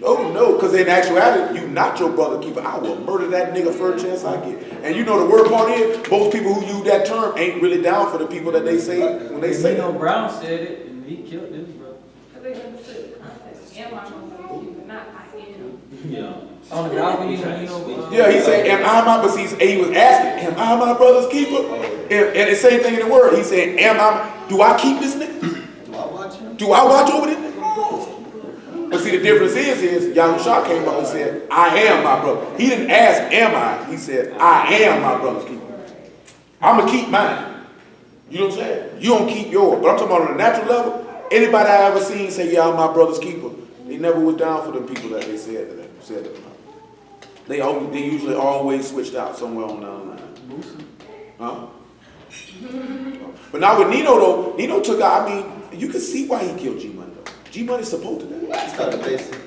Oh no, because in actuality, you not your brother keeper. I will murder that nigga first chance I get. And you know the word part is, most people who use that term ain't really down for the people that they say when they say that. Brown said it, and he killed his brother. Because they understood the context. Am I my brother's keeper? Not I am. Yeah. On the balcony, Yeah, he said, am I my, but see, he was asking, am I my brother's keeper? And the same thing in the word. He said, do I keep this nigga? Do I watch him? Do I watch over this nigga? But see, the difference is Yahushua came up and said, I am my brother. He didn't ask, am I? He said, I am my brother's keeper. I'm going to keep mine. You know what I'm saying? You don't keep yours. But I'm talking about on a natural level, anybody I ever seen say, yeah, I'm my brother's keeper, they never was down for them people that they said that. They usually always switched out somewhere on down the line. Huh? But now with Nino though, Nino took out, I mean, you can see why he killed G-Money though. G-Money's supposed to die. It's kind of basic.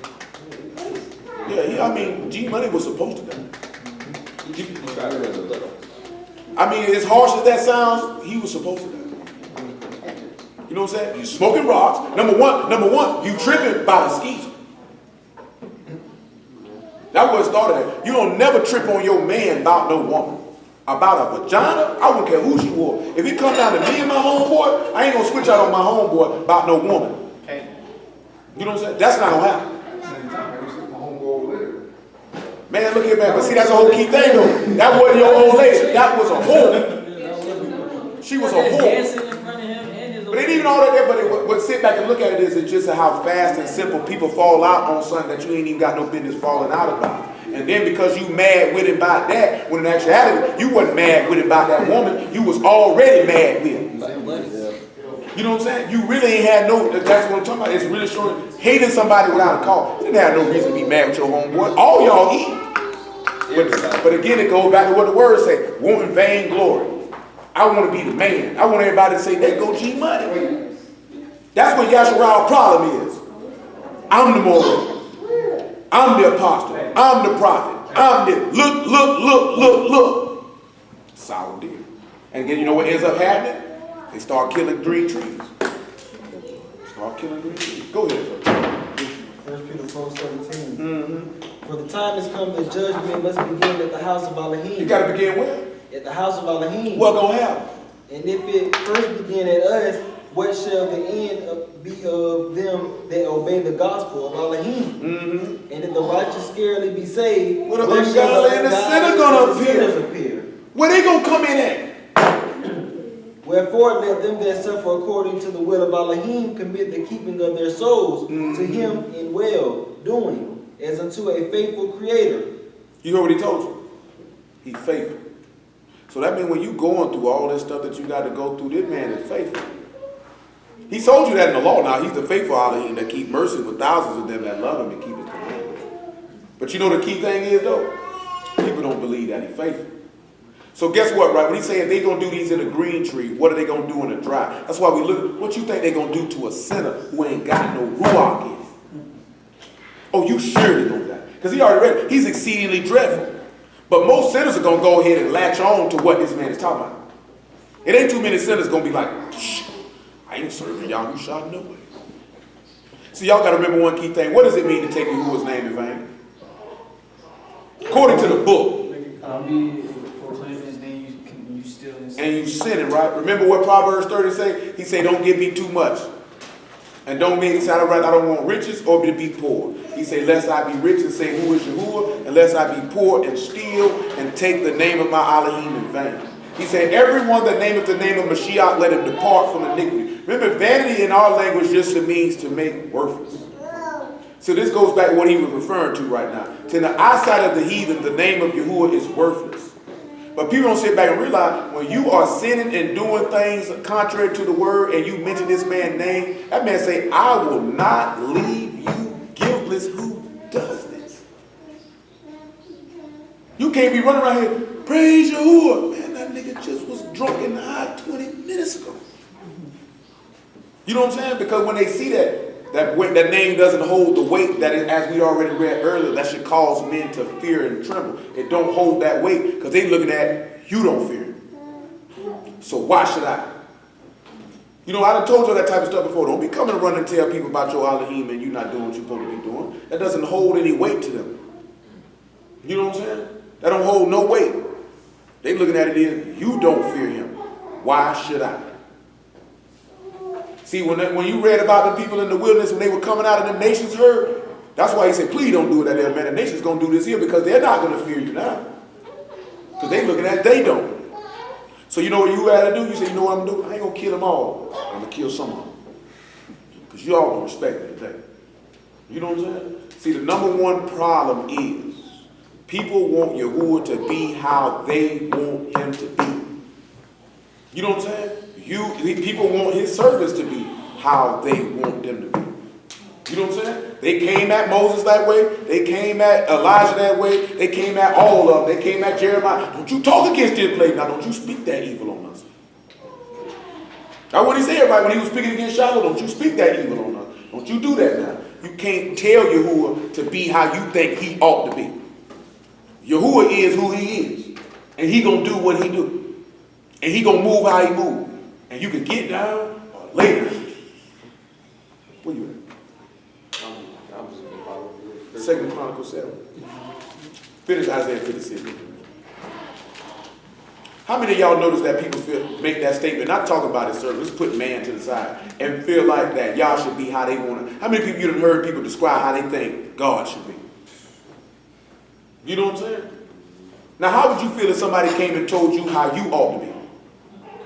Yeah, G-Money was supposed to die. He tried to raise a little. I mean, as harsh as that sounds, he was supposed to die. You know what I'm saying? You smoking rocks. Number one, you tripping by the skis. That's what it started at. You don't never trip on your man about no woman. About a vagina, I wouldn't care who she was. If it comes down to me and my homeboy, I ain't gonna switch out on my homeboy about no woman. You know what I'm saying? That's not gonna happen. Man, look at that. But see, that's a whole key thing though. That wasn't your old lady. That was a whore. She was a whore. But it ain't even all that there, but what sit back and look at it is it's just how fast and simple people fall out on something that you ain't even got no business falling out about. And then because you mad with him about that, when in actuality, you wasn't mad with him about that woman, you was already mad with him. You know what I'm saying? You really ain't had no, that's what I'm talking about. It's really showing hating somebody without a cause. You didn't have no reason to be mad with your homeboy. All y'all eat. But again, it goes back to what the words say, wanting vain glory. I want to be the man. I want everybody to say, there go G-Money. That's what Yasharaw's problem is. I'm the moral. I'm the apostle. I'm the prophet. I'm the look. Sour deal. And again, you know what ends up happening? They start killing green trees. Go ahead, sir. 1 Peter 4:17. For the time has come that judgment must begin at the house of Elohim. You got to begin where? At the house of Elohim. What gonna happen? And if it first begin at us, what shall the end be of them that obey the gospel of Elohim? And if the righteous scarcely be saved, what shall the sinner gonna appear? Where they gonna come in at? Wherefore let them that suffer according to the will of Elohim commit the keeping of their souls to him in well doing, as unto a faithful creator. You heard what he told you? He's faithful. So that means when you going through all this stuff that you got to go through, this man is faithful. He told you that in the law. Now he's the faithful Elohim that keep mercy with thousands of them that love him and keep his commandments. But you know the key thing is though, people don't believe that he's faithful. So guess what, right? When he's saying they're going to do these in a green tree, what are they going to do in a dry? That's why we look, what you think they're going to do to a sinner who ain't got no ruach in it? Oh, you surely know that. Because he already read it. He's exceedingly dreadful. But most sinners are going to go ahead and latch on to what this man is talking about. It ain't too many sinners going to be like, shh, I ain't serving Yahushua no way. So y'all got to remember one key thing. What does it mean to take Yahuwah's name in vain? According to the book. And you sinning, right? Remember what Proverbs 30 say? He say, don't give me too much. And don't mean, he said, I don't want riches or to be poor. He say, lest I be rich and say, who is Yahuwah? And lest I be poor and steal and take the name of my Elohim in vain. He said, everyone that nameth the name of Mashiach, let him depart from iniquity. Remember, vanity in our language just means to make worthless. So this goes back to what he was referring to right now. To the eyesight of the heathen, the name of Yahuwah is worthless. But people don't sit back and realize when you are sinning and doing things contrary to the word and you mention this man's name, that man say, I will not leave you guiltless who does this. You can't be running around here, praise Yahuwah. Man, that nigga just was drunk in the high 20 minutes ago. You know what I'm saying? Because when they see that name doesn't hold the weight that it, as we already read earlier, that should cause men to fear and tremble. It don't hold that weight because they looking at you don't fear him. So why should I? You know, I done told you that type of stuff before. Don't be coming and running and tell people about your Elohim and you not doing what you're supposed to be doing. That doesn't hold any weight to them. You know what I'm saying? That don't hold no weight. They looking at it as you don't fear him. Why should I? See, when you read about the people in the wilderness when they were coming out of the nations herd, that's why he said, please don't do it out there, man. The nation's going to do this here because they're not going to fear you now. Because they looking at it, they don't. So you know what you had to do? You say, you know what I'm going to do? I ain't going to kill them all. I'm going to kill some of them. Because you all don't respect me today. You know what I'm saying? See, the number one problem is people want Yahuwah to be how they want him to be. You know what I'm saying? People want his service to be how they want them to be. You know what I'm saying? They came at Moses that way. They came at Elijah that way. They came at all of them. They came at Jeremiah. Don't you talk against this place. Now, don't you speak that evil on us. That's what he said, right? When he was speaking against Shiloh, don't you speak that evil on us. Don't you do that now. You can't tell Yahuwah to be how you think he ought to be. Yahuwah is who he is. And he going to do what he do. And he going to move how he move. And you can get down or lay down. Where you at? 2 Chronicles 7. Finish Isaiah 56. How many of y'all notice that people make that statement, not talking about his service, let's put man to the side, and feel like that y'all should be how they want to. How many people you have heard people describe how they think God should be? You know what I'm saying? Now, how would you feel if somebody came and told you how you ought to be?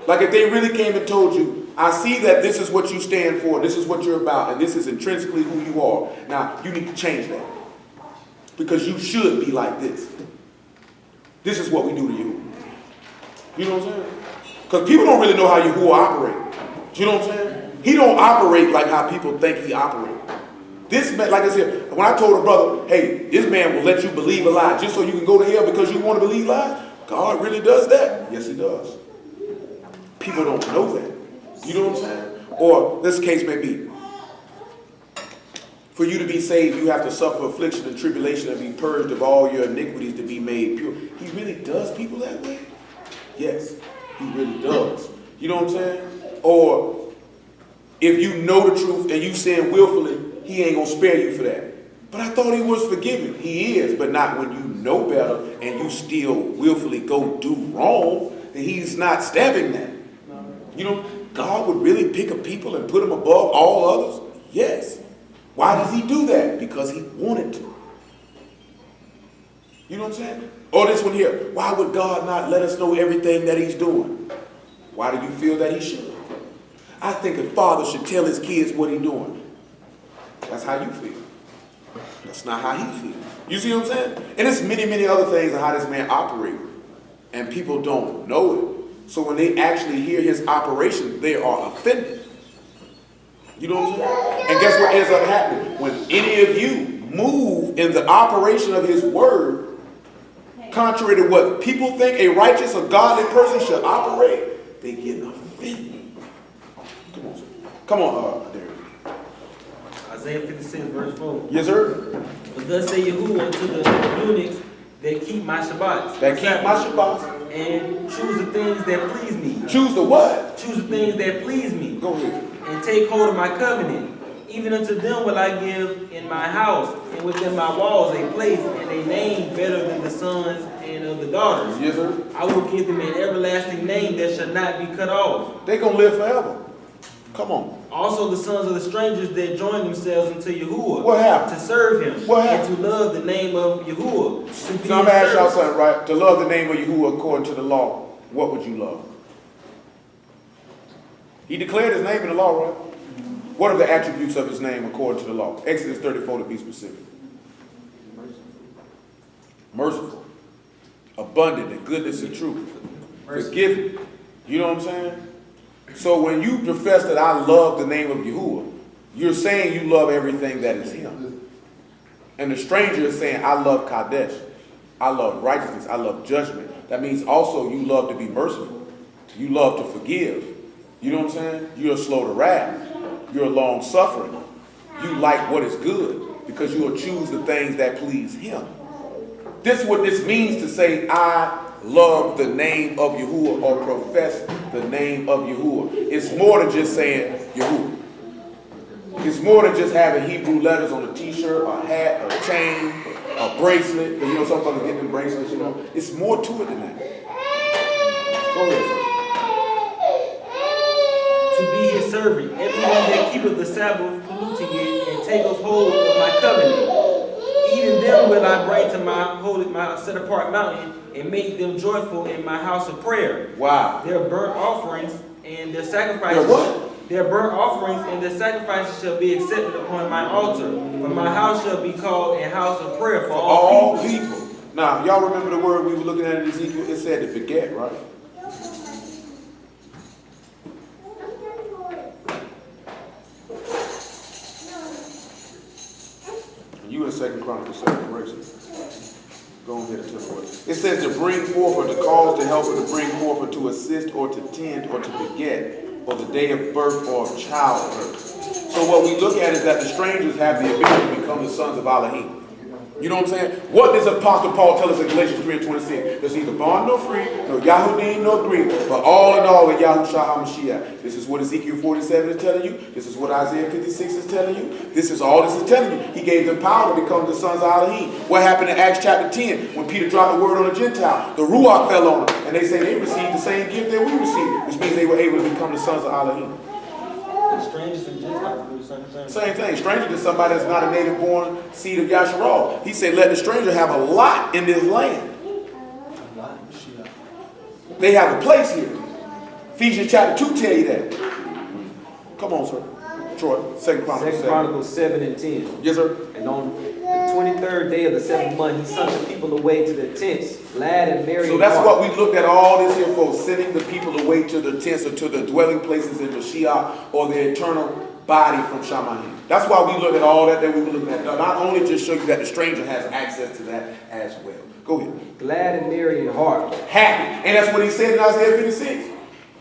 Like if they really came and told you, I see that this is what you stand for, this is what you're about, and this is intrinsically who you are. Now, you need to change that. Because you should be like this. This is what we do to you. You know what I'm saying? Because people don't really know how Yahuwah operates. You know what I'm saying? He don't operate like how people think he operates. This man, like I said, when I told a brother, hey, this man will let you believe a lie just so you can go to hell because you want to believe lies, God really does that? Yes, he does. People don't know that. You know what I'm saying? Or this case may be, for you to be saved, you have to suffer affliction and tribulation and be purged of all your iniquities to be made pure. He really does people that way? Yes, he really does. You know what I'm saying? Or if you know the truth and you sin willfully, he ain't going to spare you for that. But I thought he was forgiving. He is, but not when you know better and you still willfully go do wrong. Then he's not stabbing that. You know, God would really pick a people and put them above all others? Yes. Why does he do that? Because he wanted to. You know what I'm saying? Or this one here. Why would God not let us know everything that he's doing? Why do you feel that he should? I think a father should tell his kids what he's doing. That's how you feel. That's not how he feels. You see what I'm saying? And there's many, many other things of how this man operates. And people don't know it. So when they actually hear his operation, they are offended. You know what I'm saying? And guess what ends up happening? When any of you move in the operation of his word, contrary to what people think a righteous or godly person should operate, they get offended. Come on, sir. Come on, Derek. Isaiah 56, verse 4. Yes, sir. But thus say Yahuwah to the eunuchs that keep my Shabbats. That keep my Shabbats. And choose the things that please me. Choose the what? Choose the things that please me. Go ahead. And take hold of my covenant. Even unto them will I give in my house and within my walls a place and a name better than the sons and of the daughters. Yes, sir. I will give them an everlasting name that shall not be cut off. They're going to live forever. Come on. Also the sons of the strangers that join themselves unto Yahuwah. What happened? To serve him. What happened? And to love the name of Yahuwah. So I'm going to ask y'all something, right? To love the name of Yahuwah according to the law, what would you love? He declared his name in the law, right? What are the attributes of his name according to the law? Exodus 34 to be specific. Merciful. abundant in goodness and truth. Forgiving. You know what I'm saying? So when you profess that I love the name of Yahuwah, you're saying you love everything that is him. And the stranger is saying, I love Kadesh. I love righteousness. I love judgment. That means also you love to be merciful. You love to forgive. You know what I'm saying? You're slow to wrath. You're long suffering. You like what is good because you will choose the things that please him. This is what this means to say, I love the name of Yahuwah or profess the name of Yahuwah. It's more than just saying Yahuwah. It's more than just having Hebrew letters on a t-shirt, a hat, a chain, a bracelet. Because you know some folks get them bracelets, you know. It's more to it than that. Go ahead, sir. To be his servant, everyone that keepeth the Sabbath, polluting it, and taketh hold of my covenant. Even them will I bring to my set apart mountain, and make them joyful in my house of prayer. Wow. Their burnt offerings and their sacrifices. Their what? Their burnt offerings and their sacrifices shall be accepted upon my altar. For my house shall be called a house of prayer for all people. Now, y'all remember the word we were looking at in Ezekiel? It said to beget, right? You in 2 Chronicles 7, correction. Go ahead and tell me what. It says to bring forth or to cause the helper to bring forth or to assist or to tend or to beget or the day of birth or of childbirth. So what we look at is that the strangers have the ability to become the sons of Elohim. You know what I'm saying? What does Apostle Paul tell us in Galatians 3:26? There's neither bond nor free, nor Yahudim nor Greek, but all in all in Yahushua HaMashiach. This is what Ezekiel 47 is telling you. This is what Isaiah 56 is telling you. This is all this is telling you. He gave them power to become the sons of Elohim. What happened in Acts chapter 10 when Peter dropped the word on the Gentile? The Ruach fell on them, and they say they received the same gift that we received, which means they were able to become the sons of Elohim. Strangers and Gentiles do the same thing. Same thing. Stranger is somebody that's not a native born seed of Yasharal. He said, let the stranger have a lot in this land. They have a place here. Ephesians chapter 2 tell you that. Come on, sir. Troy, 2 Chronicles 7 and 10. Yes, sir. And on the 23rd day of the 7th month, he sent the people away to their tents, glad and merry. So that's what we looked at all this here for, sending the people away to the tents or to the dwelling places in Mashiach or the eternal body from Shamayim. That's why we looked at all that we were looking at. Not only just show you that the stranger has access to that as well. Go ahead. Glad and merry in heart. Happy. And that's what he said in Isaiah 56.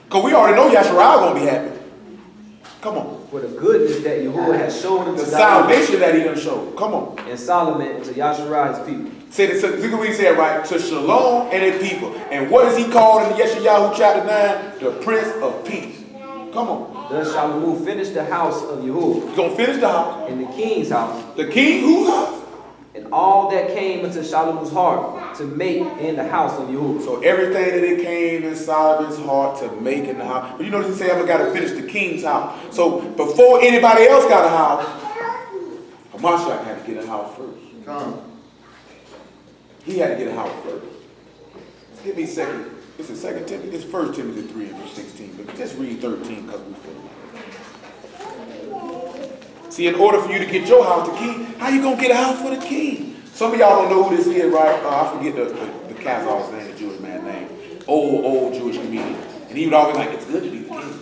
Because we already know Yasharal going to be happy. Come on. For the goodness that Yahuwah has shown unto The salvation that he done showed. Come on. and Solomon and to Yasharal his people. Look what he said, right? To Shalom and his people. And what is he called in Yeshayahu chapter 9? The Prince of Peace. Come on. Thus Shalomu finished the house of Yahuwah. He's going to finish the house. And the king's house. The king whose house? And all that came into Shalomu's heart to make in the house of Yahuwah. So everything that it came in Solomon's heart to make in the house. But you notice he said, I'm going to finish the king's house. So before anybody else got a house, Hamashiach had to get a house first. He had to get a house first. Give me second. It's in 2 Timothy. It's 1 Timothy 3 and verse 16. But just read 13 because we feel like. See, in order for you to get your house, the king, how you going to get a house for the king? Some of y'all don't know who this is, right? I forget the Khazar's name, the Jewish man's name. Old Jewish comedian. And he would always like, it's good to be the king.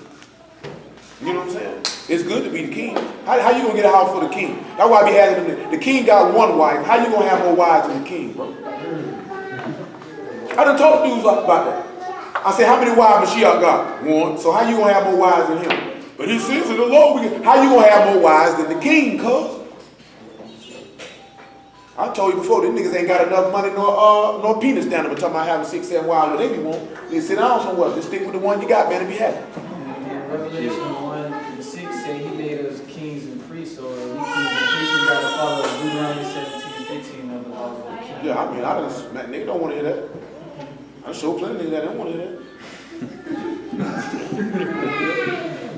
You know what I'm saying? It's good to be the king. How you going to get a house for the king? That's why I be asking them, the king got one wife. How you going to have more wives than the king, bro? I done told dudes about that. I said, how many wives Mashiach got? One. So how you going to have more wives than him? But he says in the Lord, how you going to have more wives than the king, cuz? I told you before, these niggas ain't got enough money nor penis down there. We're talking about having 6, 7 wives, but they be want. You sit down somewhere. Just stick with the one you got, man, and be happy. And Revelation 1:6 say he made us kings and priests, so we kings and priests, we gotta follow Deuteronomy 17:15 of the law of the king. Yeah, I mean, man, nigga don't want to hear that. I show plenty of niggas that don't want to hear that.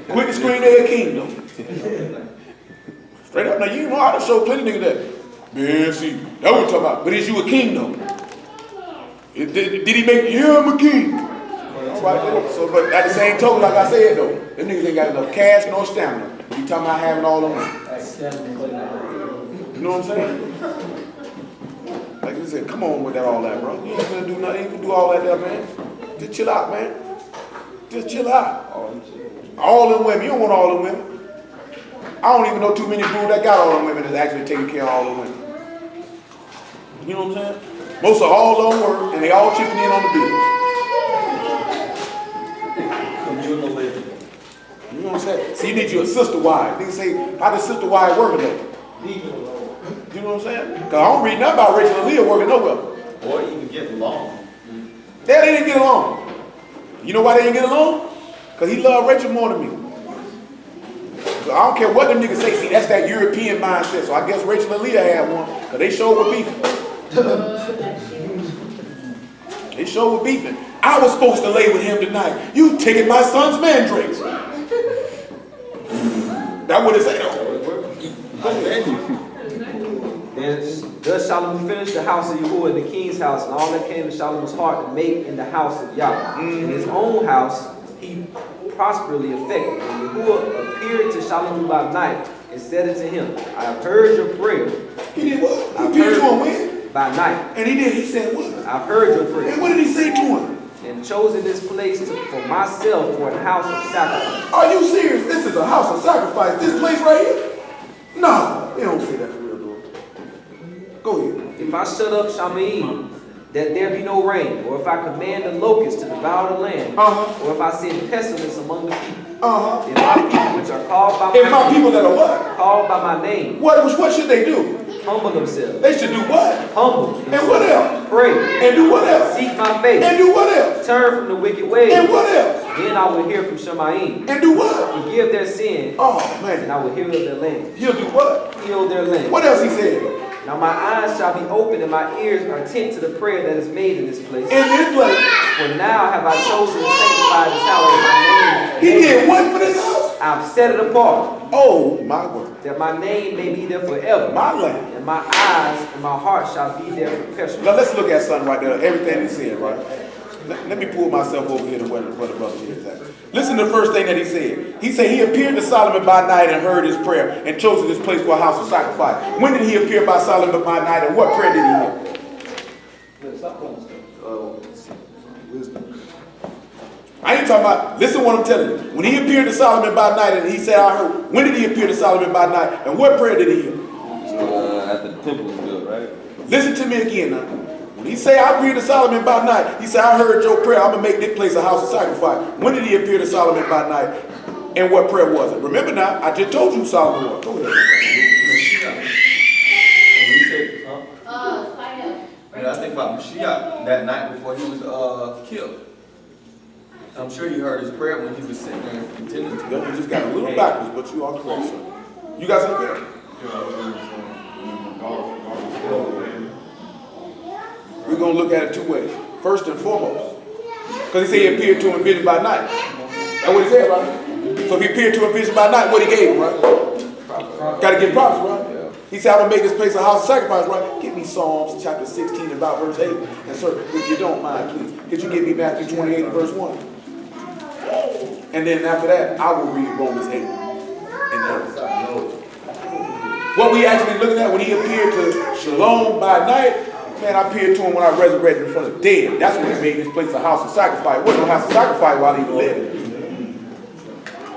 Quit the screen there, king, though. Straight up, now you know I done show plenty of niggas that. Man, see, that's what I'm talking about. But is you a king, though? Did he make, yeah, I'm a king. All right, so, but at the same token, like I said, though, them niggas ain't got enough cash nor stamina. You talking about having all the money. That's definitely You know what I'm saying? Like this said, come on with that, all that, bro. You ain't gonna do nothing. You ain't gonna do all that there, man. Just chill out, man. Just chill out. All them women. You don't want all them women. I don't even know too many dudes that got all them women that's actually taking care of all them women. You know what I'm saying? Most of all don't work, and they all chipping in on the bill. You know what I'm saying? So you need you a sister wife. They say, how does sister wife work today? You know what I'm saying? Because I don't read nothing about Rachel and Leah working nowhere. Or even get along. They didn't get along. You know why they didn't get along? Because he loved Rachel more than me. So I don't care what them niggas say. See, that's that European mindset. So I guess Rachel and Leah had one. Because they sure were beefing. They sure were beefing. I was supposed to lay with him tonight. You taking my son's mandrakes. That's what it said. Thus Solomon finished the house of Yahuwah and the king's house, and all that came to Solomon's heart to make in the house of Yahweh. In his own house he prosperously effected. And Yahuwah appeared to Solomon by night and said unto him, I have heard your prayer. He did what? He appeared to him when? By night. And he did. He said what? I've heard your prayer. And what did he say to him? And chosen this place for myself for a house of sacrifice. Are you serious? This is a house of sacrifice. This place right here? No, they don't say that for real, though. Go ahead. If I shut up Shamaim, that there be no rain, or if I command the locusts to devour the land, or if I send pestilence among the people, if my people which are called by If my people that are what? Called by my name, what should they do? Humble themselves. They should do what? Humble. And what else? Pray. And do what else? Seek my face. And do what else? Turn from the wicked ways. And what else? Then I will hear from Shemaim. And do what? Forgive their sin. Oh, man. And I will heal their land. He'll do what? Heal their land. What else he said? Now my eyes shall be open and my ears are attent to the prayer that is made in this place. In this place. For now have I chosen to sanctify this house in my name. He did what for this house? I've set it apart. Oh, my word. That my name may be there forever. My land. And my eyes and my heart shall be there perpetually. Now let's look at something right there. Everything he said, right? Let me pull myself over here to where the brother is at. Listen to the first thing that he said. He said he appeared to Solomon by night and heard his prayer and chosen this place for a house of sacrifice. When did he appear by Solomon by night and what prayer did he hear? Wisdom. I ain't talking about, listen what I'm telling you. When he appeared to Solomon by night and he said, I heard, when did he appear to Solomon by night and what prayer did he hear? After the temple was built, right? Listen to me again now. When he said, I appeared to Solomon by night, he said, I heard your prayer. I'm going to make this place a house of sacrifice. When did he appear to Solomon by night? And what prayer was it? Remember now, I just told you Solomon was. Go ahead. I think about Mashiach that night before he was killed. I'm sure you heard his prayer when he was sitting there intending to. You just got a little backwards, but you are correct, sir. You got something there? We're going to look at it two ways. First and foremost, because he said he appeared to him in vision by night. That's what he said, right? So if he appeared to him in vision by night, what he gave him, right? Got to give props, right? He said, I'm going to make this place a house of sacrifice, right? Give me Psalms chapter 16 and about verse 8. And sir, if you don't mind, please, could you give me Matthew 28 and verse 1? And then after that, I will read Romans 8 and 9. What we actually looking at when he appeared to Shalom by night, man, I appeared to him when I resurrected in front of the dead. That's when he made this place a house of sacrifice. It wasn't no house of sacrifice while he was living.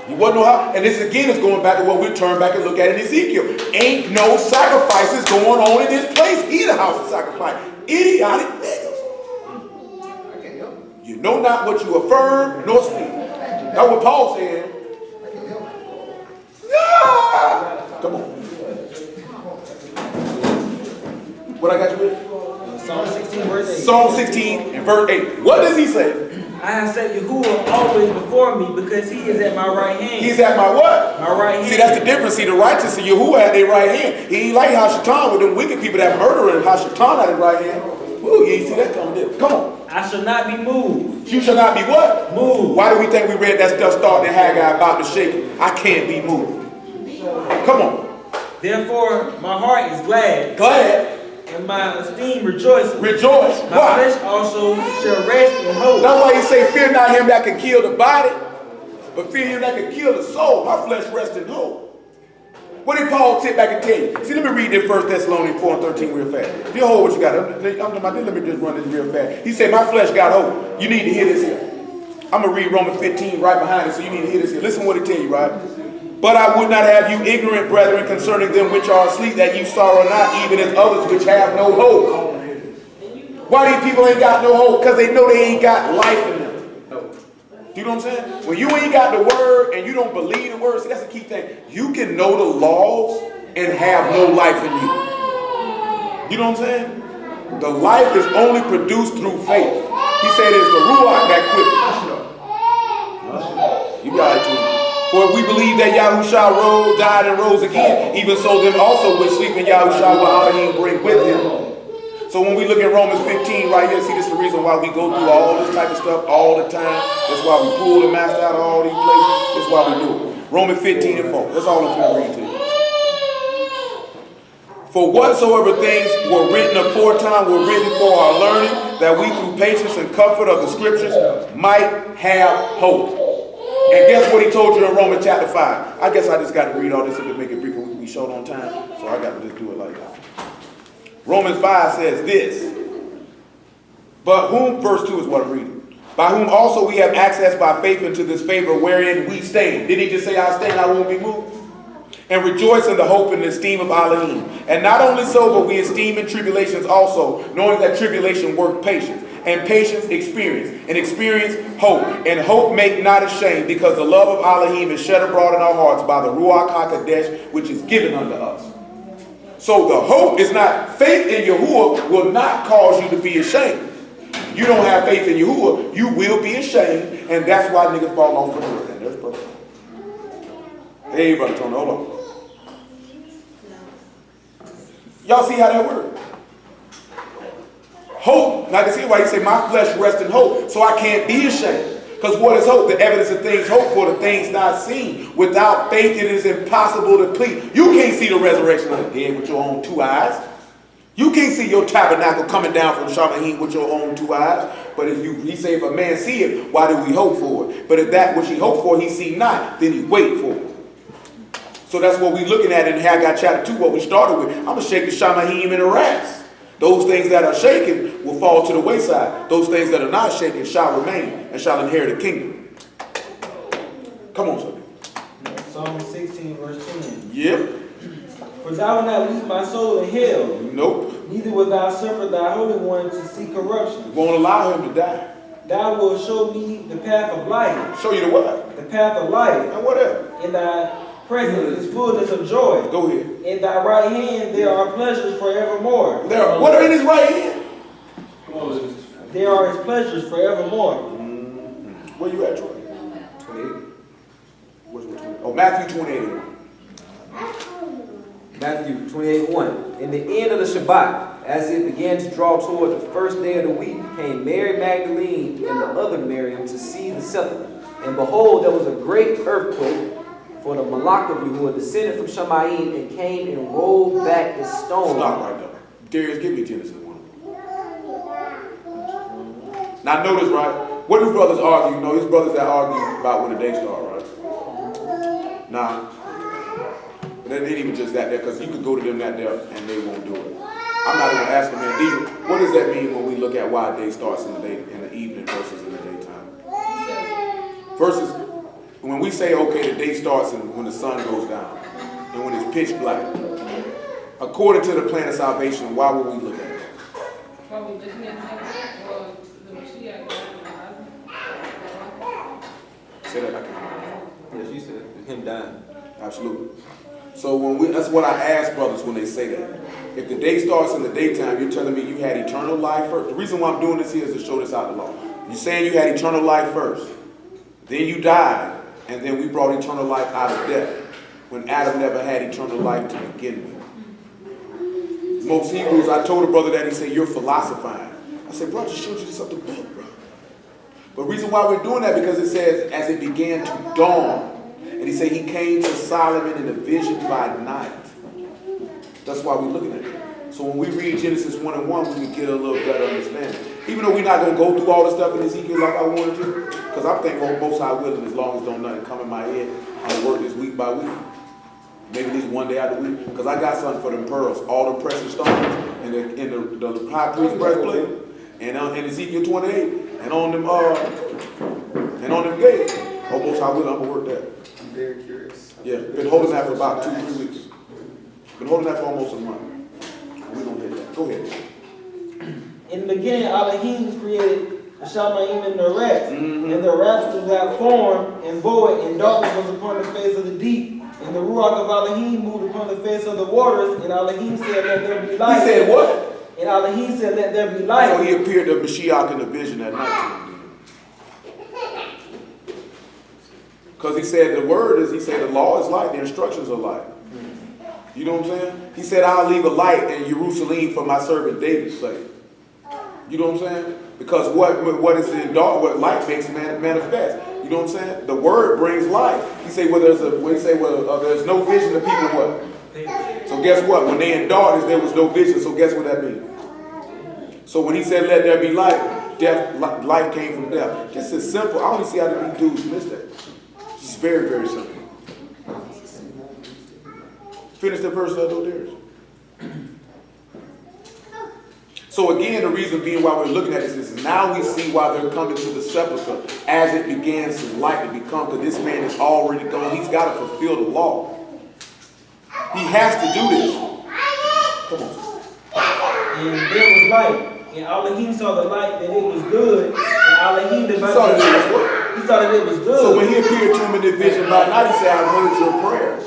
He wasn't no house. And this again is going back to what we turn back and look at in Ezekiel. Ain't no sacrifices going on in this place. He the house of sacrifice. Idiotic niggas. You know not what you affirm nor speak. That's what Paul said. Yeah. Come on. What I got you with? Psalm 16 verse 8. Psalm 16 and verse 8. What does he say? I have set Yahuwah always before me because he is at my right hand. He's at my what? My right hand. See, that's the difference. See, the righteous and Yahuwah at their right hand. He ain't like Hashatan with them wicked people that murder and Hashatan at his right hand. Ooh, you ain't see that coming, did you? Come on. I shall not be moved. You shall not be what? Moved. Why do we think we read that stuff starting in Haggai about the shaking? I can't be moved. Come on. Therefore, my heart is glad. Glad. And my esteem rejoices. Rejoice. My Why? flesh also shall rest in hope. That's why he say, fear not him that can kill the body, but fear him that can kill the soul. My flesh rests in hope. What did Paul sit back and tell you? See, let me read this 1 Thessalonians 4 and 13 real fast. You hold what you got. Let me just run this real fast. He said, my flesh got hope. You need to hear this here. I'm going to read Romans 15 right behind it, so you need to hear this here. Listen what it tell you, right? But I would not have you ignorant, brethren, concerning them which are asleep, that you sorrow not, even as others which have no hope. Why these people ain't got no hope? Because they know they ain't got life in them. You know what I'm saying? When you ain't got the word and you don't believe the word, see, that's the key thing. You can know the laws and have no life in you. You know what I'm saying? The life is only produced through faith. He said it's the Ruach that quit. You got it too. For if we believe that Yahushua died and rose again, even so them also which sleep in Yahushua will Elohim bring with him. So when we look at Romans 15 right here, see, this is the reason why we go through all this type of stuff all the time. That's why we pull the master out of all these places. That's why we do it. Romans 15 and 4. That's all I'm going to read to you. For whatsoever things were written aforetime were written for our learning, that we through patience and comfort of the scriptures might have hope. And guess what he told you in Romans chapter 5? I guess I just got to read all this to make it brief. We be short on time, so I got to just do it like that. Romans 5 says this, but whom, verse 2 is what I'm reading, by whom also we have access by faith into this favor wherein we stand. Didn't he just say, I stand, I won't be moved? And rejoice in the hope and esteem of Elohim. And not only so, but we esteem in tribulations also, knowing that tribulation work patience, and patience experience, and experience hope. And hope make not ashamed, because the love of Elohim is shed abroad in our hearts by the Ruach HaKodesh, which is given unto us. So the hope is not, faith in Yahuwah will not cause you to be ashamed. You don't have faith in Yahuwah, you will be ashamed, and that's why niggas fall off from the earth. And there's brother. Hey, brother Tony, hold on. Y'all see how that works? Hope, like I see why he said, my flesh rests in hope, so I can't be ashamed. Because what is hope? The evidence of things hoped for, the things not seen. Without faith, it is impossible to please. You can't see the resurrection of the dead with your own two eyes. You can't see your tabernacle coming down from Shamahim with your own two eyes. But if he say, if a man see it, why do we hope for it? But if that which he hoped for, he see not, then he wait for it. So that's what we're looking at in Haggai chapter 2, what we started with. I'm going to shake the Shamahim and the rats. Those things that are shaken will fall to the wayside. Those things that are not shaken shall remain and shall inherit the kingdom. Come on, sir. Psalm 16, verse 10. Yep. For thou wilt not leave my soul in hell. Nope. Neither wilt thou suffer thy Holy One to see corruption. Won't allow him to die. Thou wilt show me the path of life. Show you the what? The path of life. And what else? In thy presence is fullness of joy. Go ahead. In thy right hand there are pleasures forevermore. What are in his right hand? There are his pleasures forevermore. Where you at, Troy? 28. What's 28? Oh, Matthew 28. Matthew 28:1. In the end of the Shabbat, as it began to draw toward the first day of the week, came Mary Magdalene and the other Miriam to see the sepulchre. And behold, there was a great earthquake, for the Malach of Yahuwah descended from Shamayim and came and rolled back the stone. Stop right there. Darius, give me Genesis 1. Now notice, right? What do brothers argue? You know, his brothers that argue about when the day starts, right? Nah. But it ain't even just that there, because you could go to them that there and they won't do it. I'm not even asking them, Deidre, what does that mean when we look at why a day starts in the evening versus in the daytime? Versus when we say, okay, the day starts when the sun goes down and when it's pitch black. According to the plan of salvation, why would we look at it? Well, we just need to well, the Mashiach. Say that again. Yes, you said him dying. Absolutely. So that's what I ask brothers when they say that. If the day starts in the daytime, you're telling me you had eternal life first. The reason why I'm doing this here is to show this out of the law. You're saying you had eternal life first. Then you died, and then we brought eternal life out of death. When Adam never had eternal life to begin with. Most Hebrews, I told a brother that, he said, you're philosophizing. I said, bro, I just showed you this up the book, bro. But the reason why we're doing that, because it says, as it began to dawn. And he said he came to Solomon in a vision by night. That's why we're looking at it. So when we read Genesis 1 and 1, we can get a little better understanding. Even though we're not going to go through all the stuff in Ezekiel like I wanted to, because I'm thinking most high willing, as long as don't nothing come in my head, I'm going to work this week by week. Maybe at least one day out of the week. Because I got something for them pearls, all the precious stones, and the high priest breastplate, and in Ezekiel 28, and on them gates. Almost I will, I'm gonna work that. I'm very curious. Yeah, been holding that for about 2-3 weeks. Been holding that for almost a month. We don't hit that. Go ahead. In the beginning, Elohim created the Shamayim and the rats, and the rats was without form and void, and darkness was upon the face of the deep. And the Ruach of Elohim moved upon the face of the waters, and Elohim said, let there be light. He said what? And Elohim said, let there be light. So he appeared to Mashiach in the vision at night. Because he said the word is, he said the law is light, the instructions are light. You know what I'm saying? He said, I'll leave a light in Jerusalem for my servant David's sake. You know what I'm saying? Because what is in dark, what light makes manifest. You know what I'm saying? The word brings light. He say, there's no vision to people what? So guess what? When they in darkness, there was no vision. So guess what that means? So when he said, let there be light, life came from death. This is simple. I don't see how these dudes miss that. It's very, very simple. Finish the verse, Darius. So again, the reason being why we're looking at this is now we see why they're coming to the sepulchre as it begins to lightly become, because this man is already gone. He's got to fulfill the law. He has to do this. Come on. And there was light. And Elohim saw the light that it was good. And Elohim divided He saw that it was what? He saw that it was good. So when he appeared to him in the vision by night, he said, I've heard your prayer.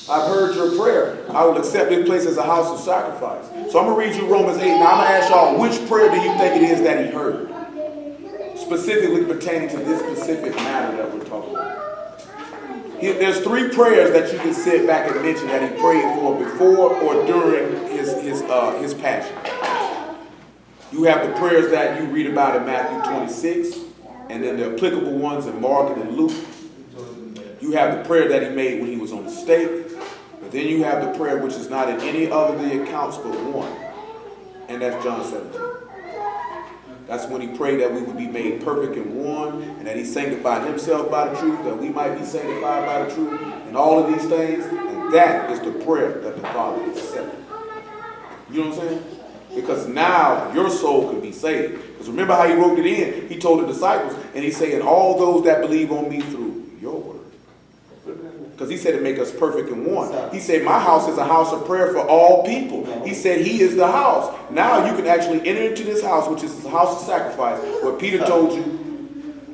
I've heard your prayer. I will accept this place as a house of sacrifice. So I'm going to read you Romans 8. Now I'm going to ask y'all, which prayer do you think it is that he heard? Specifically pertaining to this specific matter that we're talking about. There's 3 prayers that you can sit back and mention that he prayed for before or during his passion. You have the prayers that you read about in Matthew 26, and then the applicable ones in Mark and in Luke. You have the prayer that he made when he was on the stake. But then you have the prayer which is not in any other of the accounts but one. And that's John 17. That's when he prayed that we would be made perfect in one, and that he sanctified himself by the truth, that we might be sanctified by the truth, and all of these things. And that is the prayer that the Father accepted. You know what I'm saying? Because now your soul can be saved. Because remember how he wrote it in? He told the disciples, and he said, and all those that believe on me through your word. Because he said to make us perfect in one. He said, my house is a house of prayer for all people. He said he is the house. Now you can actually enter into this house, which is the house of sacrifice, where Peter told you,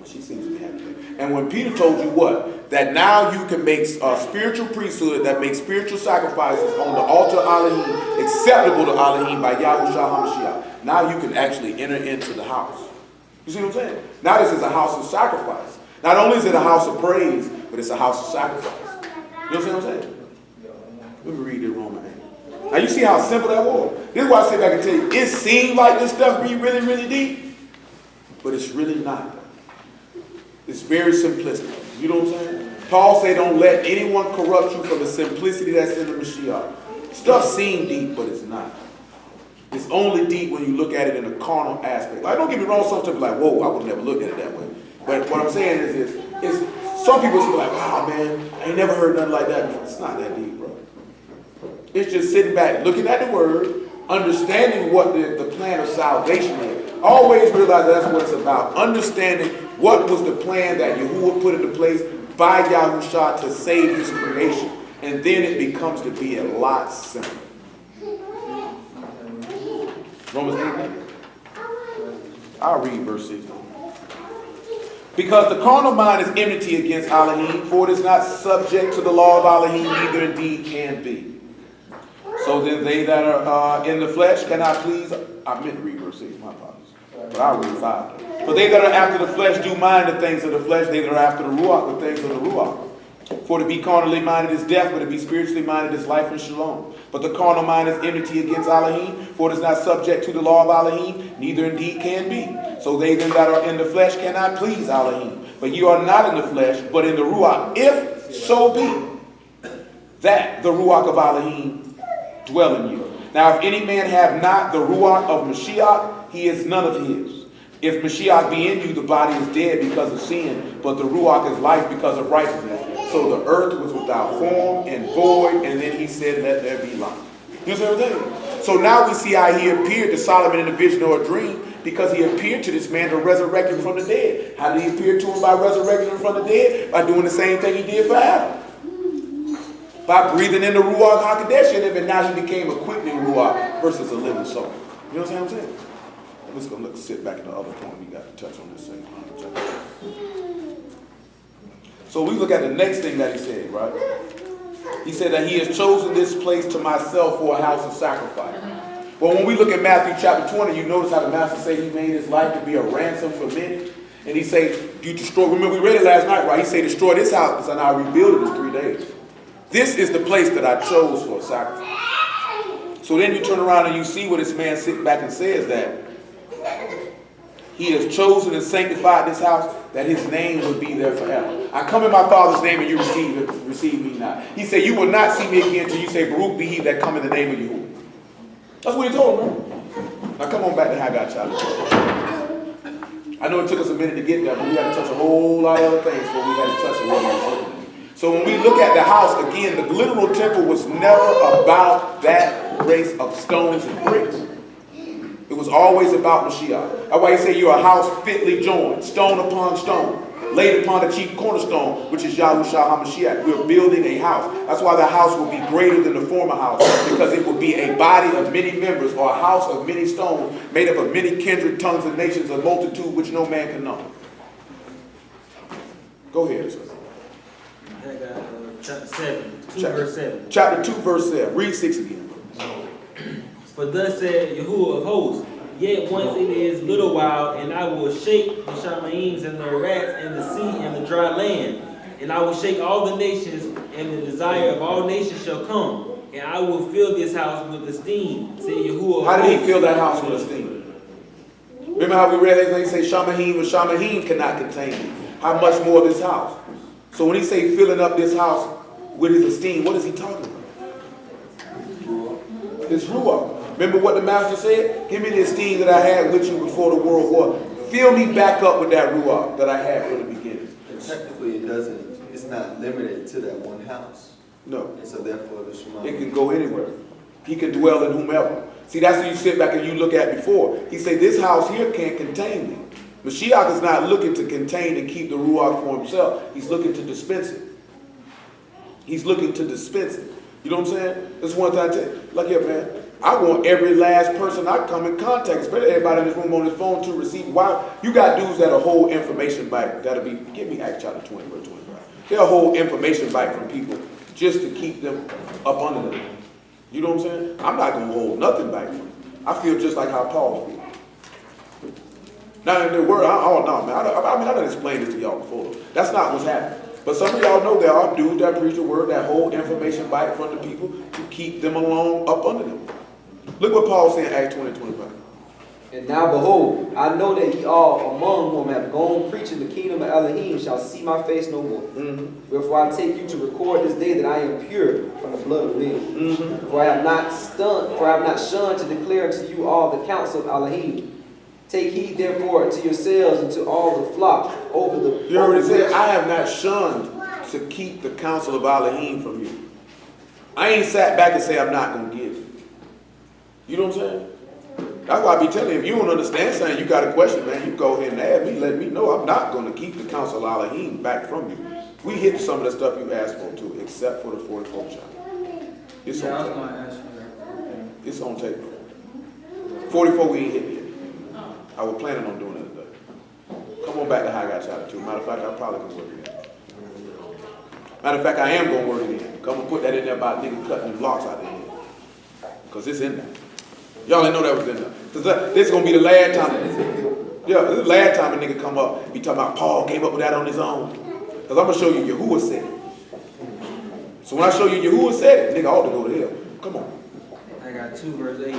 she seems to be happy. And when Peter told you what? That now you can make a spiritual priesthood that makes spiritual sacrifices on the altar of Elohim, acceptable to Elohim by Yahushua HaMashiach. Now you can actually enter into the house. You see what I'm saying? Now this is a house of sacrifice. Not only is it a house of praise, but it's a house of sacrifice. You know what I'm saying? Let me read this Romans 8. Now you see how simple that was. This is why I sit back and tell you, it seems like this stuff be really, really deep, but it's really not. It's very simplistic. You know what I'm saying? Paul said, don't let anyone corrupt you from the simplicity that's in the Mashiach. Stuff seems deep, but it's not. It's only deep when you look at it in a carnal aspect. Like, don't get me wrong, some stuff be like, whoa, I would never look at it that way. But what I'm saying is some people be like, wow, man, I ain't never heard nothing like that before. It's not that deep, bro. It's just sitting back, looking at the word, understanding what the plan of salvation is. Always realize that's what it's about. Understanding what was the plan that Yahuwah put into place by Yahushua to save his creation. And then it becomes to be a lot simpler. Romans 8. I'll read verse 6. Because the carnal mind is enmity against Elohim, for it is not subject to the law of Elohim, neither indeed can be. So then they that are in the flesh cannot please. I meant to read verse 6, my apologies. But I'll read 5. For they that are after the flesh do mind the things of the flesh, they that are after the Ruach, the things of the Ruach. For to be carnally minded is death, but to be spiritually minded is life and shalom. But the carnal mind is enmity against Elohim, for it is not subject to the law of Elohim, neither indeed can be. So they then that are in the flesh cannot please Elohim. But you are not in the flesh, but in the Ruach, if so be that the Ruach of Elohim dwell in you. Now if any man have not the Ruach of Mashiach, he is none of his. If Mashiach be in you, the body is dead because of sin, but the Ruach is life because of righteousness. So the earth was without form and void, and then he said, let there be light. You see what I'm saying? So now we see how he appeared to Solomon in a vision or a dream, because he appeared to this man to resurrect him from the dead. How did he appear to him by resurrecting him from the dead? By doing the same thing he did for Adam. By breathing in the Ruach HaKodesh in him, and now he became a quickening Ruach versus a living soul. You know what I'm saying? Let's go look, sit back in the other point we got to touch on this thing. So we look at the next thing that he said, right? He said that he has chosen this place to myself for a house of sacrifice. Well, when we look at Matthew chapter 20, you notice how the master said he made his life to be a ransom for many. And he say, you destroy, remember we read it last night, right? He said, destroy this house and I'll rebuild it in 3 days. This is the place that I chose for a sacrifice. So then you turn around and you see where this man sits back and says that he has chosen and sanctified this house that his name would be there forever. I come in my Father's name and you receive me not. He said, you will not see me again until you say, Baruch be he that come in the name of Yahuwah. That's what he told him. Now come on back to Haggai chapter 12. I know it took us a minute to get there, but we had to touch a whole lot of other things before we had to touch on what he was looking at. So when we look at the house, again, the literal temple was never about that race of stones and bricks. It was always about Mashiach. That's why he said you're a house fitly joined, stone upon stone, laid upon the chief cornerstone, which is Yahushua HaMashiach. We're building a house. That's why the house will be greater than the former house, because it will be a body of many members, or a house of many stones, made up of many kindred tongues and nations, a multitude which no man can know. Go ahead, sir. Chapter 7, 2 verse 7. Chapter 2, verse 7. Read 6 again. For thus said Yahuwah of hosts, yet once it is little while, and I will shake the Shamayims and the rats and the sea and the dry land. And I will shake all the nations, and the desire of all nations shall come. And I will fill this house with esteem, said Yahuwah. How did he fill that house with esteem? Remember how we read that thing say Shamahim and Shamahim cannot contain me. How much more this house? So when he say filling up this house with his esteem, what is he talking about? It's Ruach. Remember what the master said? Give me the esteem that I had with you before the world was. Fill me back up with that Ruach that I had from the beginning. And technically it's not limited to that one house. No. And so therefore the Shema. It can go anywhere. He can dwell in whomever. See, that's what you sit back and you look at before. He said, this house here can't contain me. Mashiach is not looking to contain and keep the Ruach for himself. He's looking to dispense it. He's looking to dispense it. You know what I'm saying? That's one thing I tell you. Look here, man. I want every last person I come in contact, especially everybody in this room on his phone, to receive. Why? You got dudes that'll hold information back. That'll be, give me Acts chapter 20, verse 25. They'll hold information back from people just to keep them up under them. You know what I'm saying? I'm not going to hold nothing back from them. I feel just like how Paul feels. Now, in the word, oh no, man. I mean, I done explained this to y'all before. That's not what's happening. But some of y'all know there are dudes that preach the word that hold information back from the people to keep them along up under them. Look what Paul said in Acts 20:25. And now behold, I know that ye all among whom have gone preaching the kingdom of Elohim shall see my face no more. Wherefore I take you to record this day that I am pure from the blood of men. For I have not shunned to declare unto you all the counsel of Elohim. Take heed therefore to yourselves and to all the flock over the. You already said, I have not shunned to keep the counsel of Elohim from you. I ain't sat back and say I'm not going to give you. You know what I'm saying? That's why I be telling you, if you don't understand something, you got a question, man, you go ahead and ask me, let me know. I'm not going to keep the counsel of Elohim back from you. We hit some of the stuff you asked for too, except for the 44 chapter. It's Yeah, I was on going tape. to ask you that. It's on tape. 44 we ain't hit yet. I was planning on doing it today. Come on back to Haggai chapter 2. Matter of fact, I probably can work it in. Matter of fact, I am going to work it in. Come and put that in there about nigga cutting the blocks out of here. Because it's in there. Y'all didn't know that was in there. Because this is going to be the last time. Yeah, this is the last time a nigga come up. Be talking about Paul came up with that on his own. Because I'm going to show you Yahuwah said it. So when I show you Yahuwah said it, nigga ought to go to hell. Come on. I got 2 verse 8.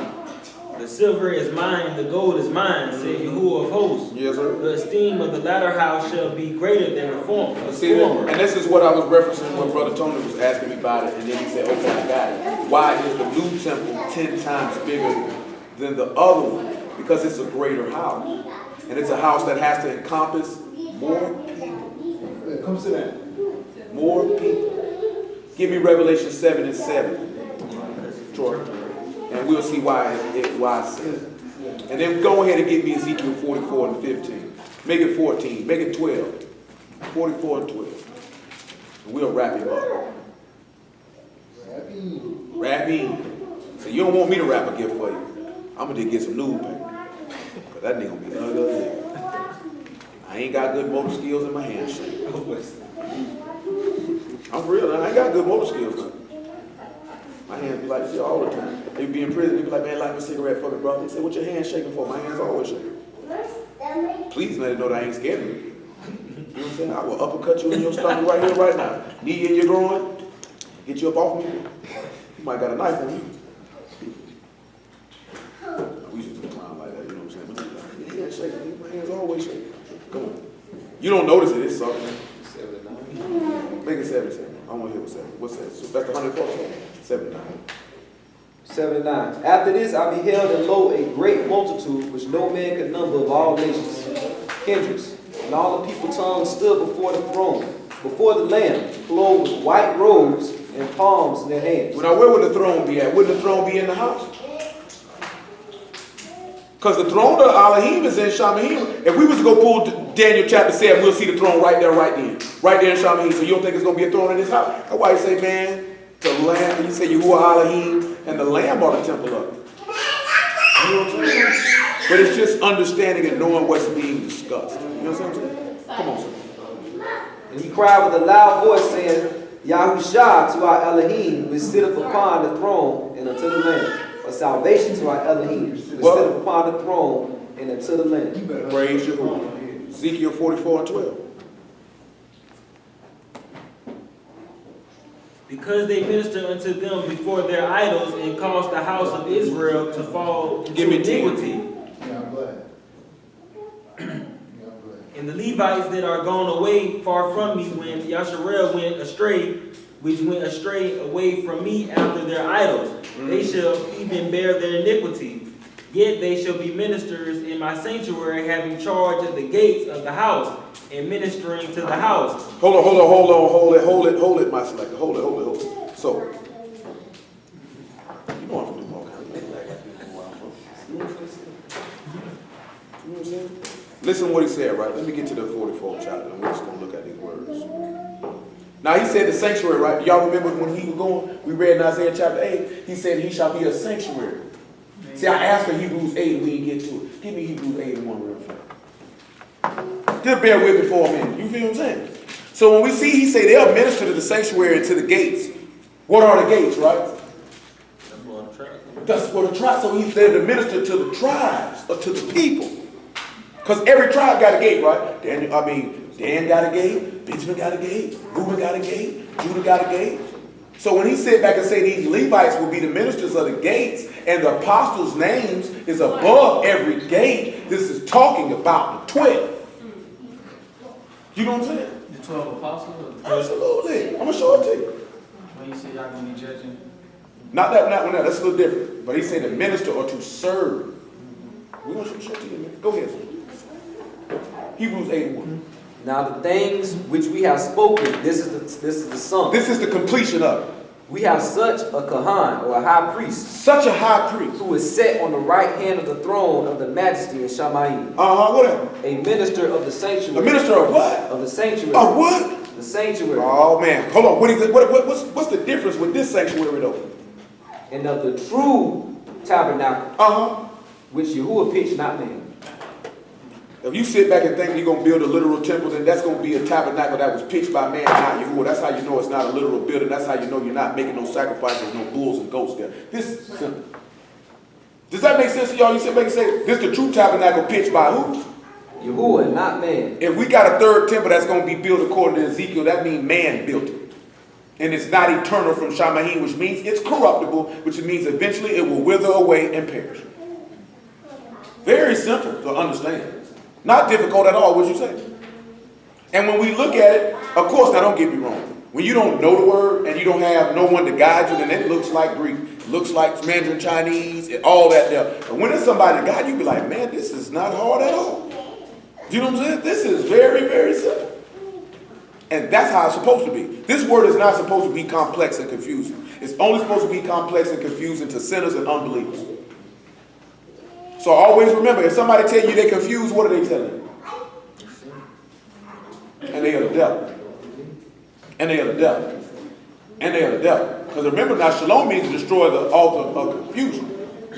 The silver is mine, the gold is mine, said Yahuwah of hosts. Yes, sir. The esteem of the latter house shall be greater than the former. See, and this is what I was referencing when Brother Tony was asking me about it, and then he said, okay, I got it. Why is the new temple 10 times bigger than the other one? Because it's a greater house. And it's a house that has to encompass more people. Come sit down. More people. Give me Revelation 7 and 7. Troy. And we'll see why it says. And then go ahead and give me Ezekiel 44 and 15. Make it 14. Make it 12. 44 and 12. And we'll wrap him up. Rapping. So you don't want me to wrap a gift for you. I'm going to just get some newspaper. Because that nigga gonna be ugly. I ain't got good motor skills in my handshake. I'm real. I ain't got good motor skills, man. My hands be like this all the time. They be in prison, they be like, man, light me a cigarette for me, bro. They say, what your hands shaking for? My hands always shaking. Please let it know that I ain't scared of you. You know what I'm saying? I will uppercut you in your stomach right here, right now. Knee in your groin. Get you up off me. You might got a knife on you. We used to clown like that, you know what I'm saying? But your hands shaking. My hands always shaking. Come on. You don't notice it, it's something. 79. Make it 77. I want to hear what's 7. What's that? So that's the 144. 79. 79. After this I beheld, and lo, a great multitude, which no man could number, of all nations, kindreds, and all the people tongues stood before the throne, before the Lamb, clothed with white robes and palms in their hands. Well, now where would the throne be at? Wouldn't the throne be in the house? Because the throne of Elohim is in Shamahim. If we was to go pull Daniel chapter 7, we'll see the throne right there, right then. Right there in Shamahim. So you don't think it's going to be a throne in this house? That's why you say, man, the Lamb, you say Yahuwah Elohim, and the Lamb brought the temple up. You know what I'm saying? But it's just understanding and knowing what's being discussed. You know what I'm saying? Come on, sir. And he cried with a loud voice, saying, Yahushua to our Elohim, which sitteth upon the throne, and unto the Lamb. A salvation to our Elohim, which sitteth upon the throne, and unto the Lamb. Praise Yahuwah. Ezekiel 44 and 12. Because they minister unto them before their idols and caused the house of Israel to fall into iniquity. Yeah, I'm glad. And the Levites that are gone away far from me when Yasharel went astray, which went astray away from me after their idols, they shall even bear their iniquity. Yet they shall be ministers in my sanctuary, having charge of the gates of the house, and ministering to the house. Hold it, my selector. Hold it. So, you know I'm from the ball kind of thing. You know what I'm saying? Listen to what he said, right? Let me get to the 44th chapter, and we're just going to look at these words. Now, he said the sanctuary, right? Y'all remember when he was going, we read in Isaiah chapter 8, he said he shall be a sanctuary. See, I asked for Hebrews 8 and we didn't get to it. Give me Hebrews 8 and 1 real fast. Just bear with me for a minute. You feel what I'm saying? So when we see, he say they'll minister to the sanctuary and to the gates. What are the gates, right? That's what the tribes. So he's there to minister to the tribes or to the people. Because every tribe got a gate, right? Dan got a gate, Benjamin got a gate, Reuben got a gate, Judah got a gate. So when he sit back and say these Levites will be the ministers of the gates and the apostles' names is above every gate, this is talking about the 12. You know what I'm saying? The 12 apostles? Absolutely. I'm going to show it to you. When you say y'all going to be judging? Not that, that's a little different. But he said to minister or to serve. We're going to show it to you, man. Go ahead. Hebrews 8 and 1. Now the things which we have spoken, this is the sum. This is the completion of it. We have such a Kahan, or a high priest, Such a high priest. who is set on the right hand of the throne of the majesty in Shamayim. Whatever. A minister of the sanctuary. A minister of what? Of the sanctuary. Of what? The sanctuary. Oh man, hold on. What's the difference with this sanctuary though? And of the true tabernacle, which Yahuwah pitched, not man. If you sit back and think you're going to build a literal temple, then that's going to be a tabernacle that was pitched by man, not Yahuwah. That's how you know it's not a literal building. That's how you know you're not making no sacrifices, no bulls and goats there. This is simple. Does that make sense to y'all? You sit back and say, this is the true tabernacle pitched by who? Yahuwah, not man. If we got a third temple that's going to be built according to Ezekiel, that means man built it. And it's not eternal from Shamahim, which means it's corruptible, which means eventually it will wither away and perish. Very simple to understand. Not difficult at all, would you say? And when we look at it, of course, now don't get me wrong. When you don't know the word and you don't have no one to guide you, then it looks like Greek, it looks like Mandarin Chinese, and all that there. But when it's somebody to guide you, be like, man, this is not hard at all. You know what I'm saying? This is very, very simple. And that's how it's supposed to be. This word is not supposed to be complex and confusing. It's only supposed to be complex and confusing to sinners and unbelievers. So always remember, if somebody tell you they're confused, what are they telling you? And they are the devil. And they are the devil. And they are the devil. Because remember now, shalom means to destroy the altar of confusion.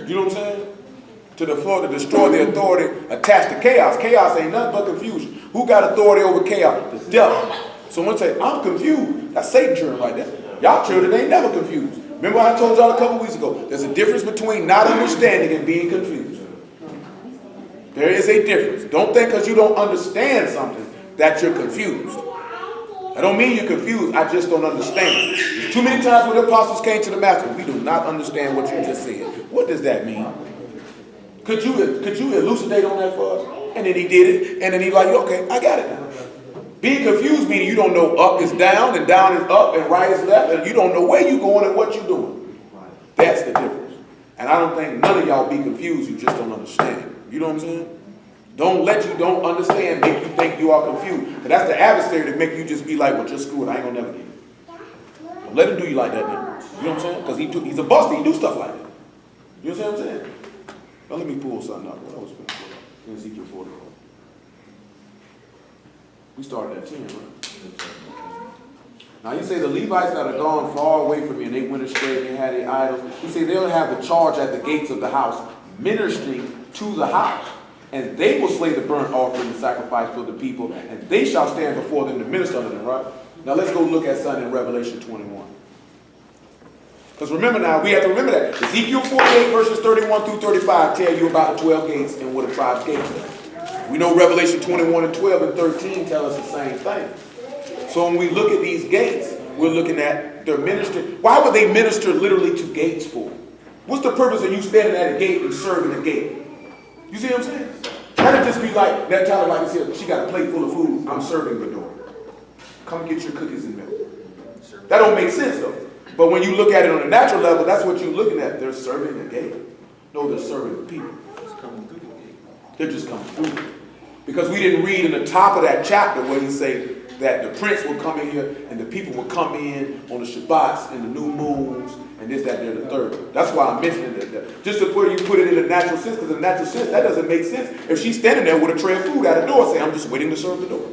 You know what I'm saying? To destroy the authority attached to chaos. Chaos ain't nothing but confusion. Who got authority over chaos? The devil. Someone say, I'm confused. That's Satan children right there. Y'all children ain't never confused. Remember I told y'all a couple weeks ago, there's a difference between not understanding and being confused. There is a difference. Don't think because you don't understand something that you're confused. I don't mean you're confused, I just don't understand. There's too many times when the apostles came to the master, we do not understand what you just said. What does that mean? Could you elucidate on that for us? And then he did it, and then he's like, okay, I got it now. Being confused meaning you don't know up is down, and down is up, and right is left, and you don't know where you're going and what you're doing. That's the difference. And I don't think none of y'all be confused, you just don't understand. You know what I'm saying? Don't let you don't understand make you think you are confused. But that's the adversary to make you just be like, well, just screw it, I ain't gonna never get it. Don't let him do you like that, nigga. You know what I'm saying? Because he's a buster, he do stuff like that. You know what I'm saying? Now let me pull something up. What I was going to pull up? In Ezekiel 44. We started at 10, right? Now you say the Levites that are gone far away from you and they went astray and had their idols. You say they'll have the charge at the gates of the house, ministering to the house. And they will slay the burnt offering and sacrifice for the people, and they shall stand before them to minister unto them, right? Now let's go look at something in Revelation 21. Because remember now, we have to remember that. Ezekiel 48 verses 31 through 35 tell you about the 12 gates and what a tribe's gates are. We know Revelation 21 and 12 and 13 tell us the same thing. So when we look at these gates, we're looking at their ministry. Why would they minister literally to gates for? What's the purpose of you standing at a gate and serving a gate? You see what I'm saying? That'd just be like, that time like I said, she got a plate full of food, I'm serving the door. Come get your cookies and milk. That don't make sense though. But when you look at it on a natural level, that's what you're looking at. They're serving the gate. No, they're serving the people. They're just coming through. Because we didn't read in the top of that chapter where he say that the prince will come in here and the people will come in on the Shabbats and the new moons and this, that, and the third. That's why I'm mentioning that. Just to put it in a natural sense, because in a natural sense, that doesn't make sense. If she's standing there with a tray of food at the door, say, I'm just waiting to serve the door.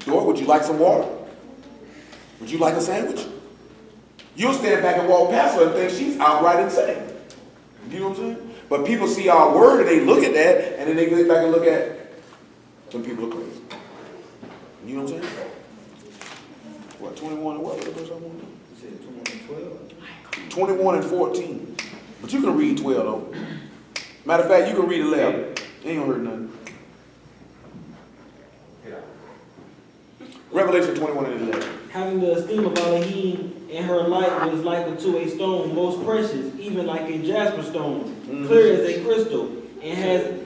Door, would you like some water? Would you like a sandwich? You'll stand back and walk past her and think she's outright insane. You know what I'm saying? But people see our word and they look at that and then they go back and look at some people are crazy. You know what I'm saying? What, 21 and what? What verse I want to do? You said 21 and 12? 21 and 14. But you can read 12 though. Matter of fact, you can read 11. You ain't gonna hurt nothing. Revelation 21 and 11. Having the esteem of Elohim and her light was like unto a stone most precious, even like a jasper stone, clear as a crystal, and has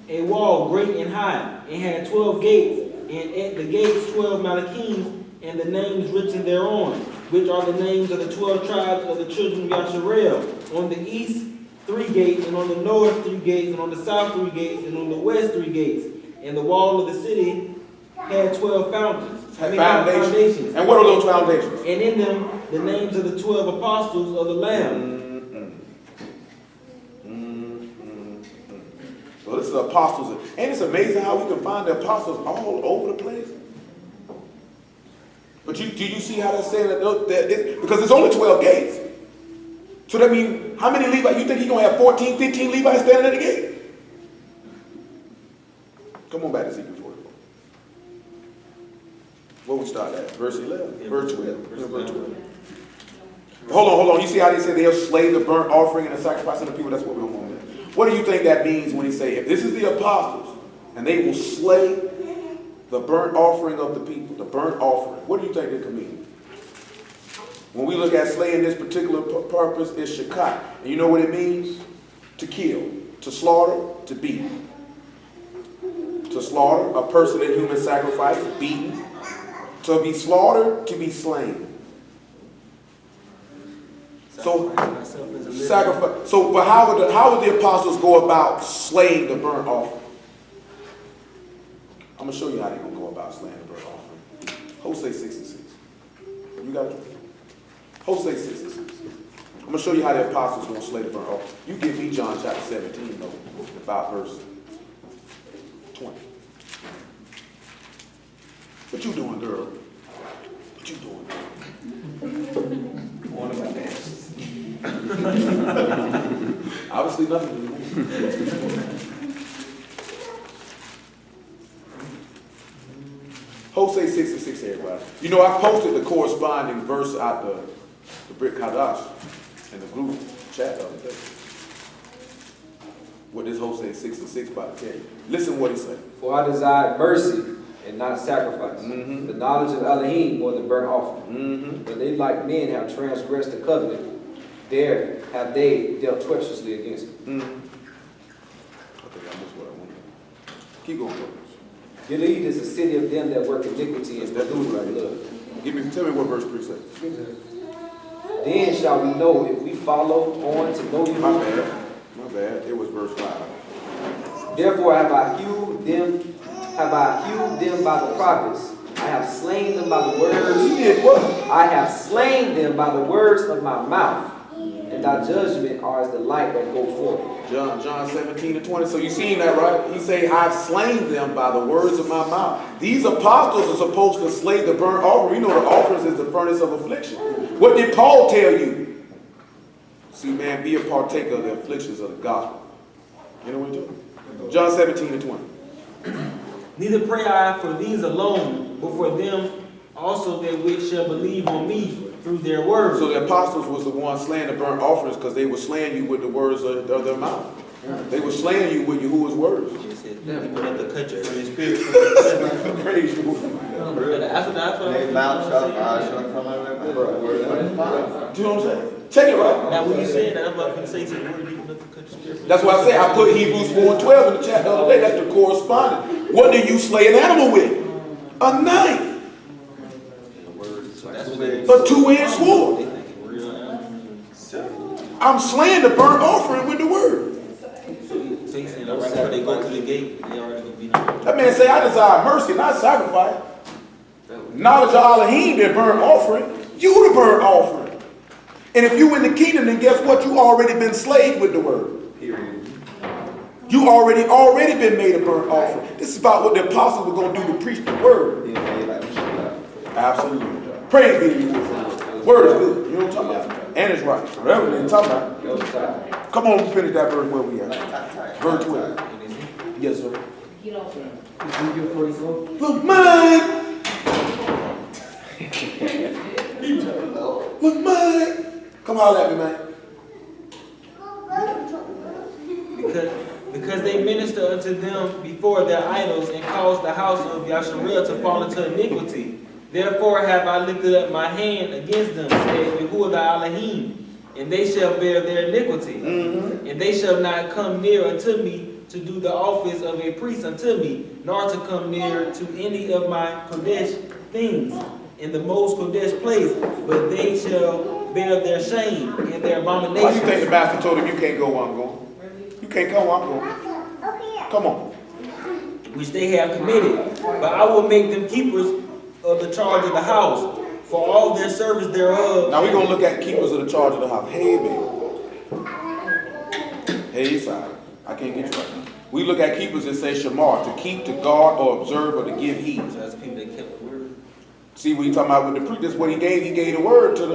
a wall great and high, and had 12 gates, and at the gates 12 Malachims, and the names written thereon, which are the names of the 12 tribes of the children of Yasharel. On the east 3 gates, and on the north 3 gates, and on the south 3 gates, and on the west 3 gates. And the wall of the city had 12 fountains. Foundations. And what are those foundations? And in them the names of the 12 apostles of the Lamb. So this is the apostles. And it's amazing how we can find the apostles all over the place. But do you see how that's saying that because there's only 12 gates. So that means, how many Levites? You think he's going to have 14, 15 Levites standing at the gate? Come on back to Ezekiel 44. Where we start at? Verse 11. Verse 12. Verse 12. Hold on. You see how they say they'll slay the burnt offering and the sacrifice of the people? That's what we're going with. What do you think that means when he say, if this is the apostles, and they will slay the burnt offering of the people, the burnt offering, what do you think it could mean? When we look at slaying this particular purpose, it's shakat. And you know what it means? To kill, to slaughter, to beat. To slaughter, a person in human sacrifice, beaten. To be slaughtered, to be slain. So, sacrifice. So, but how would the apostles go about slaying the burnt offering? I'm going to show you how they're going to go about slaying the burnt offering. Hosea 6 and 6. You got it? Hosea 6 and 6. I'm going to show you how the apostles going to slay the burnt offering. You give me John chapter 17, though, about verse 20. What you doing, girl? What you doing? One of my dances. Obviously nothing to do. Hosea 6 and 6, everybody. You know, I posted the corresponding verse out the Brit Kadash in the group chat the other day. What is Hosea 6 and 6 about to tell you? Listen what he said. For I desired mercy and not sacrifice, the knowledge of Elohim more than burnt offering. But they like men have transgressed the covenant, there have they dealt treacherously against me. Okay, I missed what I wanted. Keep going, bro. Gilead is the city of them that work iniquity and That's polluted right. blood. Tell me what verse 3 says. Then shall we know if we follow on to know you. My bad. My bad. It was verse 5. Therefore have I hewed them by the prophets. I have slain them by the words. He did what? I have slain them by the words of my mouth. And thy judgment are as the light that go forth. John 17 and 20. So you seen that, right? He say, I've slain them by the words of my mouth. These apostles are supposed to slay the burnt offering. You know the offerings is the furnace of affliction. What did Paul tell you? See, man, be a partaker of the afflictions of the gospel. You know what he's doing? John 17 and 20. Neither pray I for these alone, but for them also that which shall believe on me through their words. So the apostles was the ones slaying the burnt offerings because they were slaying you with the words of their mouth. They were slaying you with Yahuwah's words. People have to cut you from your spirit. Praise you. That's what Their mouth shall come out of their mouth. Do you know what I'm saying? Check it right. Now, when you saying that, I'm about to say to the word, people have to cut your spirit. That's why I say I put Hebrews 4 and 12 in the chat the other day. That's the corresponding. What do you slay an animal with? A knife. That's what they A two-edged sword. I'm slaying the burnt offering with the word. So he's saying, all right, before they go to the gate, they already gonna be there. That man say, I desire mercy, not sacrifice. Knowledge of Elohim, their burnt offering. You the burnt offering. And if you in the kingdom, then guess what? You already been slayed with the word. You already been made a burnt offering. This is about what the apostles were going to do to preach the word. Absolutely. Praise be to you. Word is good. You know what I'm talking about? And it's right. Whatever they're talking about. Come on, finish that verse where we at. Verse 12. Yes, sir. Ezekiel 44. Look, mine. Look, mine. Come holler at me, man. Because they minister unto them before their idols and caused the house of Yasharel to fall into iniquity. Therefore have I lifted up my hand against them, said Yahuwah the Elohim, and they shall bear their iniquity. And they shall not come near unto me to do the office of a priest unto me, nor to come near to any of my Kodesh things in the most Kodesh place, but they shall bear their shame and their Why you abominations. think the master told him you can't go where I'm going? You can't come where I'm going. Come on. Which they have committed. But I will make them keepers of the charge of the house, for all their service thereof. Now we're going to look at keepers of the charge of the house. Hey, baby. Hey, side. I can't get you right now. We look at keepers that say shamar, to keep, to guard, or observe, or to give heed. So that's people that kept the word. See what he's talking about with the priest. This is what he gave. He gave the word to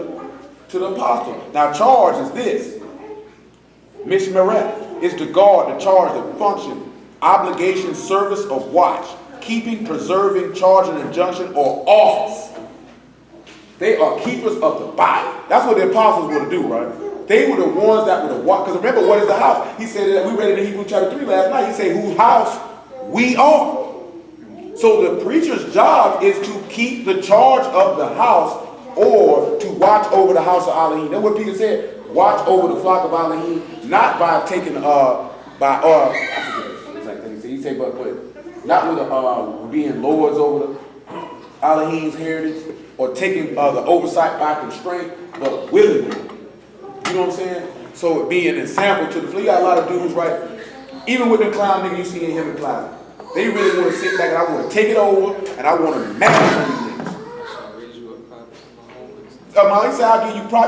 the apostle. Now charge is this. Mishmereth is to guard, the charge, the function, obligation, service, or watch. Keeping, preserving, charging, injunction, or office. They are keepers of the body. That's what the apostles were to do, right? They were the ones that were to watch. Because remember, what is the house? He said that we read it in Hebrews chapter 3 last night. He said, whose house we are. So the preacher's job is to keep the charge of the house or to watch over the house of Elohim. That's what Peter said. Watch over the flock of Elohim, not by taking, I forget the exact thing he said, but not with being lords over the Elohim's heritage or taking the oversight by constraint, but willingly. You know what I'm saying? So it be an example to the fleet. You got a lot of dudes, right? Even with the clown nigga you see in him in clown. They really want to sit back and I want to take it over and I want to manage on these niggas.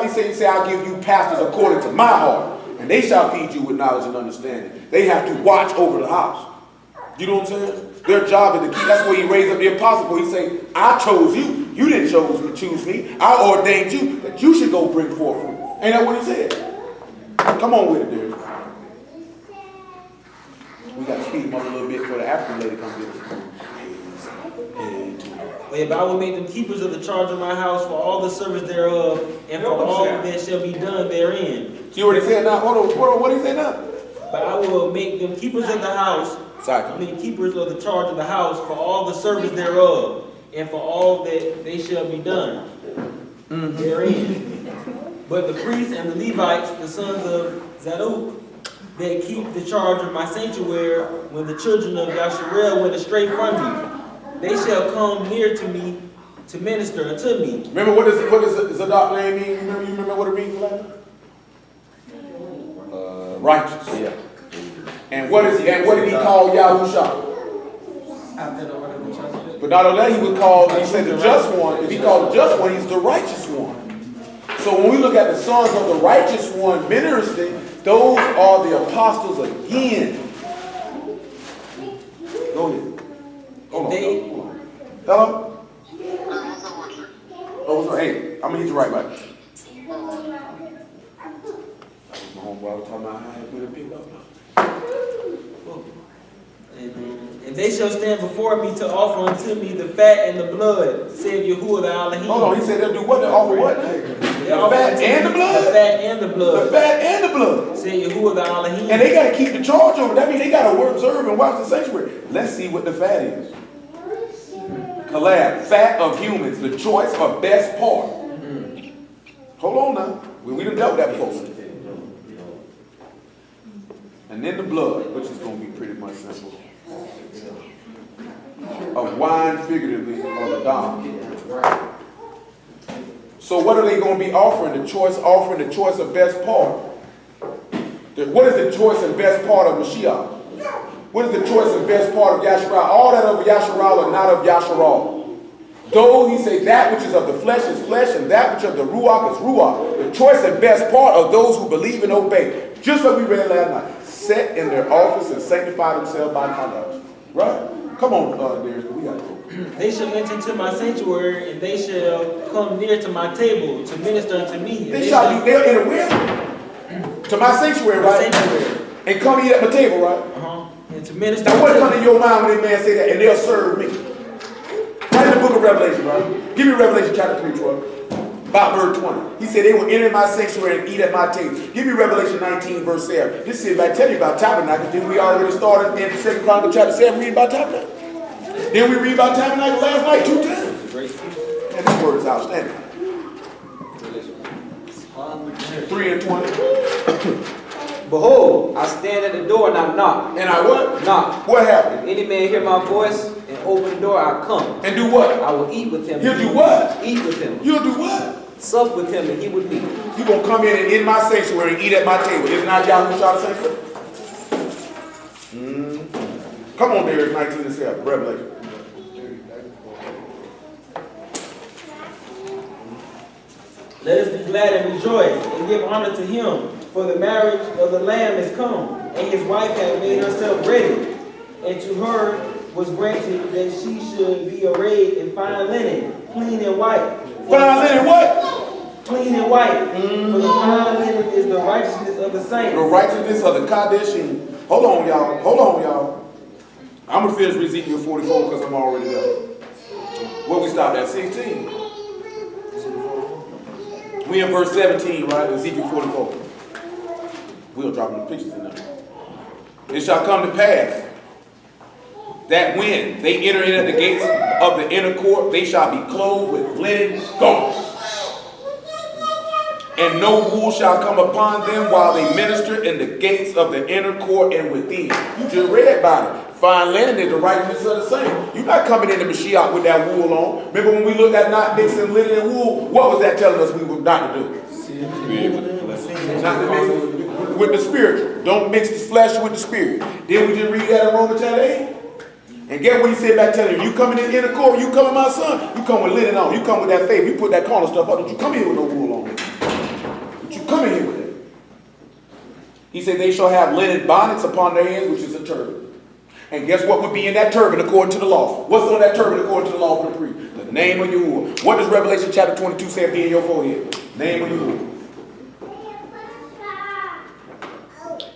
He said, he said, I'll give you pastors according to my heart, and they shall feed you with knowledge and understanding. They have to watch over the house. You know what I'm saying? Their job is to keep. That's where he raised up the apostle. He say, I chose you. You didn't choose me. I ordained you that you should go bring forth fruit. Ain't that what he said? Come on with it, there. We got to speed him up a little bit before the African lady comes in. But I will make them keepers of the charge of my house for all the service thereof, and for all that shall be done therein. See what he said now? Hold on, what he said now? But I will make them keepers of the house, keepers of the charge of the house for all the service thereof, and for all that they shall be done therein. But the priests and the Levites, the sons of Zadok, that keep the charge of my sanctuary, when the children of Yasharel went astray from me, they shall come near to me to minister unto me. Remember what does Zadok name mean? You remember what it means, Latin? Righteous. Yeah. And what did he call Yahusha? But not only that, he would call, he said the just one. If he called the just one, he's the righteous one. So when we look at the sons of the righteous one ministering, those are the apostles again. Go ahead. Hold on. Hello? Oh, what's up? Hey, I'm gonna hit you right back. My homeboy was talking about how he put a pick up. And they shall stand before me to offer unto me the fat and the blood, said Yahuwah the Elohim. Hold on, he said they'll do what? They'll offer what? The fat and the blood? The fat and the blood. The fat and the blood. Said Yahuwah the Elohim. And they got to keep the charge over. That means they got to observe and watch the sanctuary. Let's see what the fat is. Collab, fat of humans, the choice of best part. Hold on now. We done dealt with that before. And then the blood, which is going to be pretty much simple. Of wine figuratively or the dom. So what are they going to be offering? The choice of best part. What is the choice and best part of Mashiach? What is the choice and best part of Yasharal? All that of Yasharal are not of Yasharal. Though he say that which is of the flesh is flesh, and that which of the Ruach is Ruach. The choice and best part of those who believe and obey. Just like we read last night. Set in their office and sanctify themselves by conduct. Right? Come on, Darius, we got to go. They shall enter into my sanctuary, and they shall come near to my table to minister unto me. They'll enter where? To my sanctuary, right? Sanctuary. And come eat at my table, right? And to minister. Now what comes in your mind when that man say that? And they'll serve me. Right in the book of Revelation, right? Give me Revelation chapter 3, Troy. About verse 20. He said they will enter my sanctuary and eat at my table. Give me Revelation 19, verse 7. This is I tell you about tabernacle. Then we already started in 2 Chronicles chapter 7 reading about tabernacle. Then we read about tabernacle last night 2 times. And this word is outstanding. 3 and 20. Behold, I stand at the door and I knock. And I what? Knock. What happened? If any man hear my voice and open the door, I come. And do what? I will eat with him. He'll do what? Eat with him. You'll do what? Sup with him and he with me. You're going to come in and in my sanctuary and eat at my table. Isn't that Yahushua sanctuary? Come on there, 19 and 7, Revelation. Let us be glad and rejoice and give honor to him, for the marriage of the Lamb is come, and his wife hath made herself ready. And to her was granted that she should be arrayed in fine linen, clean and white. Fine linen what? Clean and white. For the fine linen is the righteousness of the saints. The righteousness of the Kadeshim. Hold on, y'all. I'm going to finish with Ezekiel 44 because I'm already there. Where we stopped at? 16. We in verse 17, right? Ezekiel 44. We'll drop the pictures in there. It shall come to pass that when they enter in at the gates of the inner court, they shall be clothed with linen garments. And no wool shall come upon them while they minister in the gates of the inner court and within. You just read about it. Fine linen is the righteousness of the saint. You're not coming into Mashiach with that wool on. Remember when we looked at not mixing linen and wool? What was that telling us we were not to do? Not to mix with the spiritual. Don't mix the flesh with the spirit. Then we just read that in Romans chapter 8. And get what he said back telling you, you coming in the court, you coming my son, you come with linen on, you come with that faith, you put that corner stuff up, don't you come here with no wool on. Don't you come in here with it. He said they shall have linen bonnets upon their heads, which is a turban. And guess what would be in that turban according to the law? What's on that turban according to the law for the priest? The name of Yahuwah. What does Revelation chapter 22 say be in your forehead? Name of Yahuwah.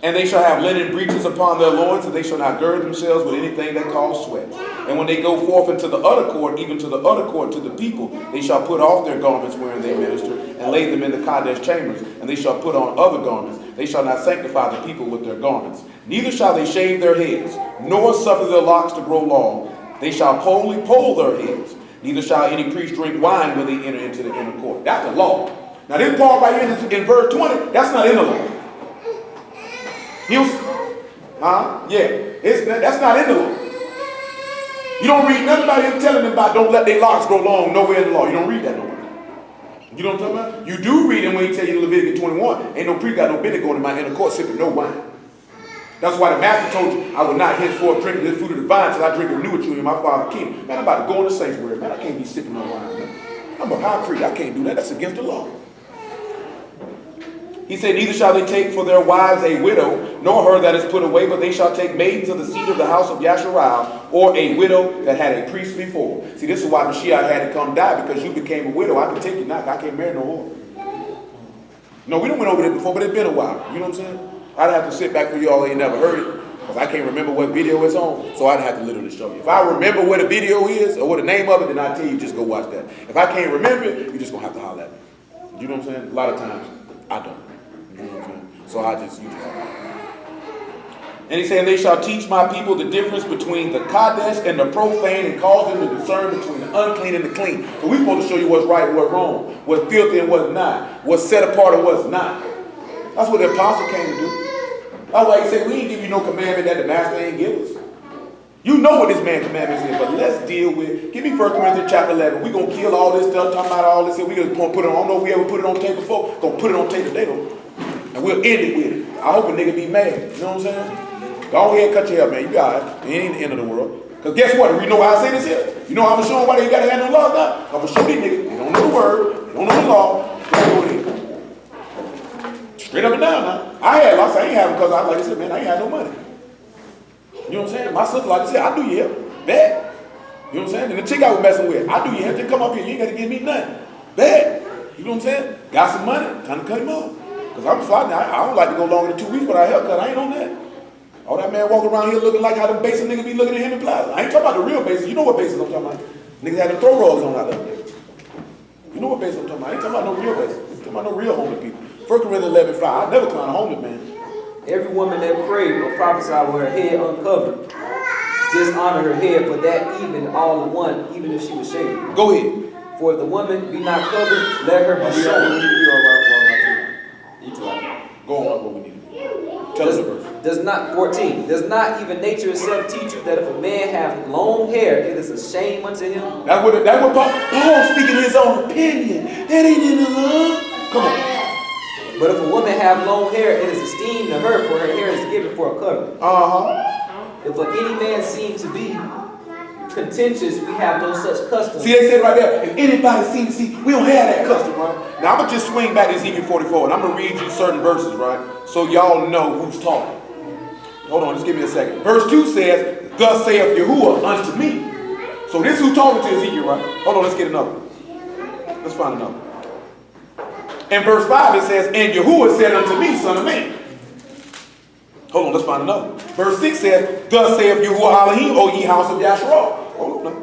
And they shall have linen breeches upon their loins, and they shall not gird themselves with anything that cause sweat. And when they go forth into the other court, even to the other court, to the people, they shall put off their garments wherein they minister, and lay them in the Kadesh chambers, and they shall put on other garments. They shall not sanctify the people with their garments. Neither shall they shave their heads, nor suffer their locks to grow long. They shall wholly poll their heads. Neither shall any priest drink wine when they enter into the inner court. That's the law. Now this part right here in verse 20, that's not in the law. That's not in the law. You don't read nothing about him telling them about don't let their locks grow long nowhere in the law. You don't read that nowhere. You know what I'm talking about? You do read him when he tell you in Leviticus 21, ain't no priest got no business going to my inner court sipping no wine. That's why the master told you, I will not henceforth drink this fruit of the vine till I drink it new with you in my Father's kingdom. Man, I'm about to go in the sanctuary, man. I can't be sipping no wine, man. I'm a high priest. I can't do that. That's against the law. He said, neither shall they take for their wives a widow, nor her that is put away, but they shall take maidens of the seed of the house of Yasharal, or a widow that had a priest before. See, this is why Mashiach had to come die, because you became a widow. I can take you now. I can't marry no whore. No, we don't went over it before, but it's been a while. You know what I'm saying? I'd have to sit back for y'all ain't never heard it, because I can't remember what video it's on, so I'd have to literally show you. If I remember what a video is, or what the name of it, then I tell you, just go watch that. If I can't remember it, you're just going to have to holler at me. You know what I'm saying? A lot of times, I don't. You know what I'm saying? So you just. And he said, they shall teach my people the difference between the Kadesh and the profane, and cause them to discern between the unclean and the clean. So we're supposed to show you what's right and what's wrong, what's filthy and what's not, what's set apart and what's not. That's what the apostle came to do. That's why he said, we ain't give you no commandment that the master ain't give us. You know what this man's commandments is, but let's deal with, give me 1 Corinthians chapter 11. We're going to kill all this stuff, talking about all this, and we're going to put it on, I don't know if we ever put it on tape before, going to put it on tape today, though. And we'll end it with it. I hope a nigga be mad. You know what I'm saying? Go ahead and cut your hair, man. You got it. It ain't the end of the world. Because guess what? You know why I say this here? You know how I'm going to show them why they got to have no law now? I'm going to show these niggas. They don't know the word. They don't know the law. They don't know the straight up and down now. I had lots. I ain't have them because like I said, man, I ain't had no money. You know what I'm saying? My sister like to say, I do your hair. Bad. You know what I'm saying? And the chick I was messing with, I do your hair. Just come up here. You ain't got to give me nothing. Bad. You know what I'm saying? Got some money. Time to cut him off. Because I'm fine. I don't like to go longer than 2 weeks without a haircut. I ain't on that. All that man walking around here looking like how the basic niggas be looking at him in Plaza. I ain't talking about the real basic. You know what basic I'm talking about. Niggas had the throw rolls on out there. You know what basic I'm talking about. I ain't talking about no real basic. I'm talking about no real homeless people. 1 Corinthians 11:5. I never clown a homeless man. Every woman that prayed or prophesied with her head uncovered, dishonor her head for that even all in one, even if she was shaved. Go ahead. For if the woman be not covered, let her be shorn. Go on what we need to do. Tell us the verse. Does not 14. Does not even nature itself teach you that if a man have long hair, it is a shame unto him? That's what Paul speaking his own opinion. That ain't in the law. Come on. But if a woman have long hair, it is esteemed to her, for her hair is given for a cover. If any man seem to be contentious, we have no such custom. See, they said right there, if anybody seem to see, we don't have that custom, right? Now I'm gonna just swing back to Ezekiel 44, and I'm gonna read you certain verses, right? So y'all know who's talking. Hold on, just give me a second. Verse 2 says, thus saith Yahuwah unto me. So this is who's talking to Ezekiel, right? Hold on, let's get another one. Let's find another one. In verse 5 it says, and Yahuwah said unto me, son of man. Hold on, let's find another one. Verse 6 says, thus saith Yahuwah Elohim, O ye house of Yasharal. Hold on now.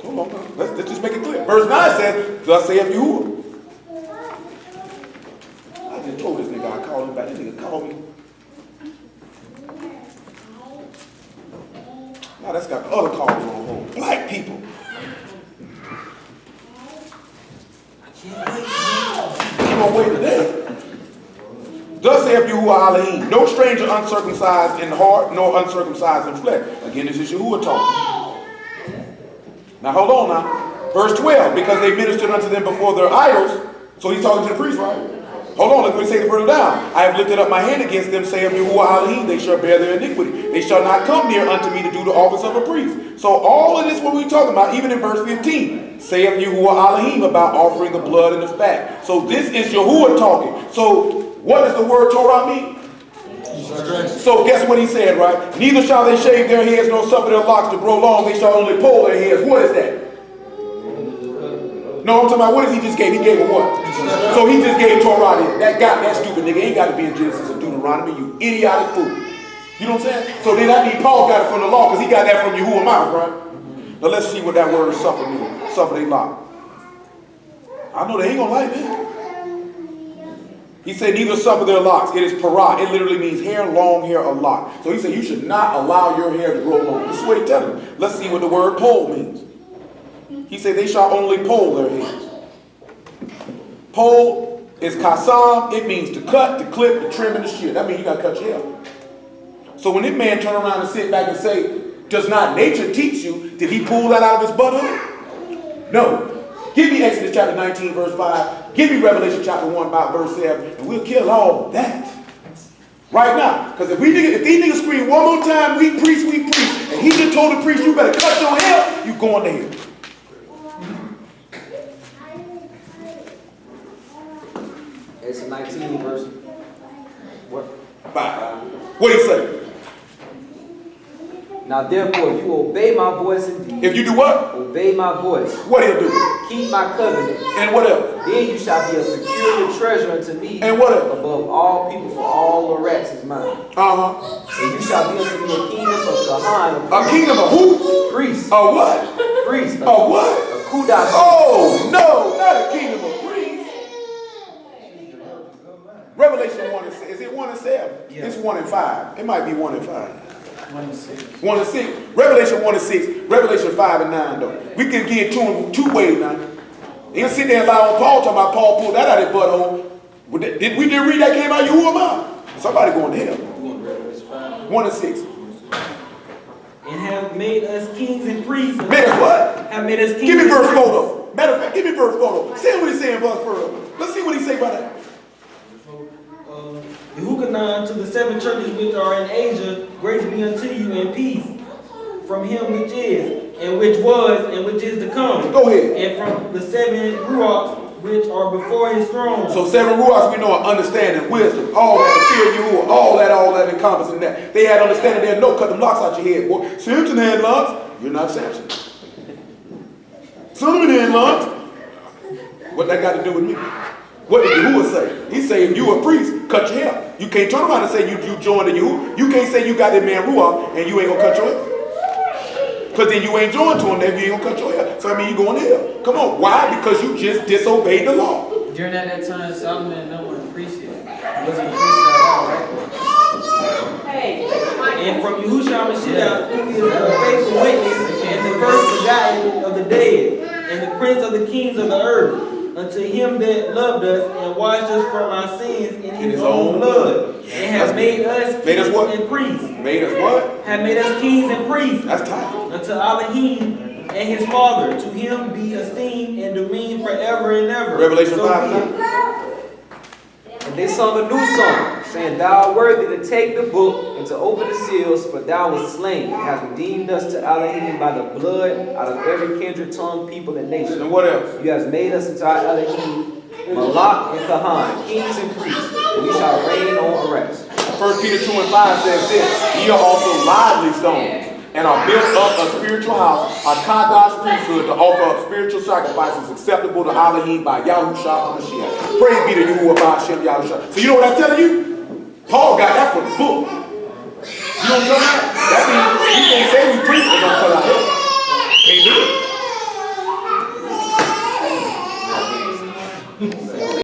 Hold on now. Let's just make it clear. Verse 9 says, thus saith Yahuwah. I just told this nigga I called him back. This nigga called me. Now that's got the other calls on hold. Black people. I'm gonna wait today. Thus saith Yahuwah Elohim, no stranger uncircumcised in heart, nor uncircumcised in flesh. Again, this is Yahuwah talking. Now hold on now. Verse 12, because they ministered unto them before their idols. So he's talking to the priest, right? Hold on, let me say it further down. I have lifted up my hand against them, saith Yahuwah Elohim, they shall bear their iniquity. They shall not come near unto me to do the office of a priest. So all of this what we're talking about, even in verse 15, saith Yahuwah Elohim about offering the blood and the fat. So this is Yahuwah talking. So what does the word Torah mean? So guess what he said, right? Neither shall they shave their heads nor suffer their locks to grow long. They shall only pull their heads. What is that? No, I'm talking about what does he just gave? He gave a what? So he just gave Torah there. That stupid nigga ain't got to be in Genesis or Deuteronomy, you idiotic fool. You know what I'm saying? So then that means Paul got it from the law because he got that from Yahuwah mouth, right? Now let's see what that word suffer means. Suffer they lock. I know they ain't gonna like that. He said neither suffer their locks. It is parah. It literally means hair, long hair, a lock. So he said you should not allow your hair to grow long. This is what he telling them. Let's see what the word pole means. He said they shall only pole their heads. Pole is kasam. It means to cut, to clip, to trim, and to shear. That means you got to cut your hair. So when this man turn around and sit back and say, does not nature teach you? Did he pull that out of his butthole? No. Give me Exodus chapter 19, verse 5. Give me Revelation chapter 1, about verse 7. And we'll kill all that. Right now. Because if these niggas scream one more time, we priest, and he just told the priest, you better cut your hair, you going to hell. Exodus 19, verse what? 5. What do you say? Now therefore you obey my voice indeed. If you do what? Obey my voice. What he'll do? Keep my covenant. And what else? Then you shall be a peculiar treasure unto me. And what else? Above all people, for all the rats is mine. Uh-huh. And you shall be unto me a kingdom of Kahan. A kingdom of who? Priest. A what? Priest. A what? A kudash. Oh, no, not a kingdom of priests. Revelation 1 and 6. Is it 1 and 7? Yeah. It's 1 and 5. It might be 1 and 5. 1 and 6. 1 and 6. Revelation 1 and 6. Revelation 5 and 9 though. We can get two ways now. You can sit there and lie on Paul talking about Paul pulled that out of his butthole. Did we read that came out Yahuwah mouth? Somebody going to hell. 1 and 6. And have made us kings and priests. Made us what? Have made us kings. Give me and verse priests. photo. Matter of fact, give me verse photo. See what he's saying verse photo. Let's see what he say about that. Yehukanan to the 7 churches which are in Asia, grace be unto you and peace from him which is, and which was, and which is to come. Go ahead. And from the 7 Ruachs which are before his throne. So 7 ruachs we know are understanding, wisdom, all that, the fear of Yahuwah, all that encompassing that. They had understanding, they had no cut them locks out your head, boy. Samson had locks. You're not Samson. Solomon had locks. What that got to do with me? What did Yahuwah say? He say if you a priest, cut your hair. You can't turn around and say you joined the Yahuwah. You can't say you got that man ruach and you ain't gonna cut your hair. Because then you ain't joined to him, then you ain't gonna cut your hair. So I mean you going to hell. Come on, why? Because you just disobeyed the law. During that time, Solomon and no one priest yet. He wasn't a priest at all, right? Hey, And from Yahushua Mashiach, who is the faithful witness and the first begotten of the dead, and the prince of the kings of the earth, unto him that loved us and washed us from our sins in his own blood, and has made us Made us kings what? and priests. Made us what? Have made us kings and priests That's tight. unto Elohim and his Father. To him be esteemed and dominion forever and ever. Revelation So 5 be and it. 9. And they sung a new song, saying, Thou art worthy to take the book and to open the seals, for thou wast slain, and hast redeemed us to Elohim by the blood out of every kindred, tongue, people, and nation. And what else? You have made us into our Elohim, Malak and Kahan, kings and priests, and we shall reign on Eretz. 1 Peter 2 and 5 says this, ye are also lively stones, and are built up a spiritual house, a Kadash priesthood, to offer up spiritual sacrifices acceptable to Elohim by Yahushua HaMashiach. Praise be to Yahuwah by Hashem Yahushua. So you know what I'm telling you? Paul got that from the book. You know what I'm talking about?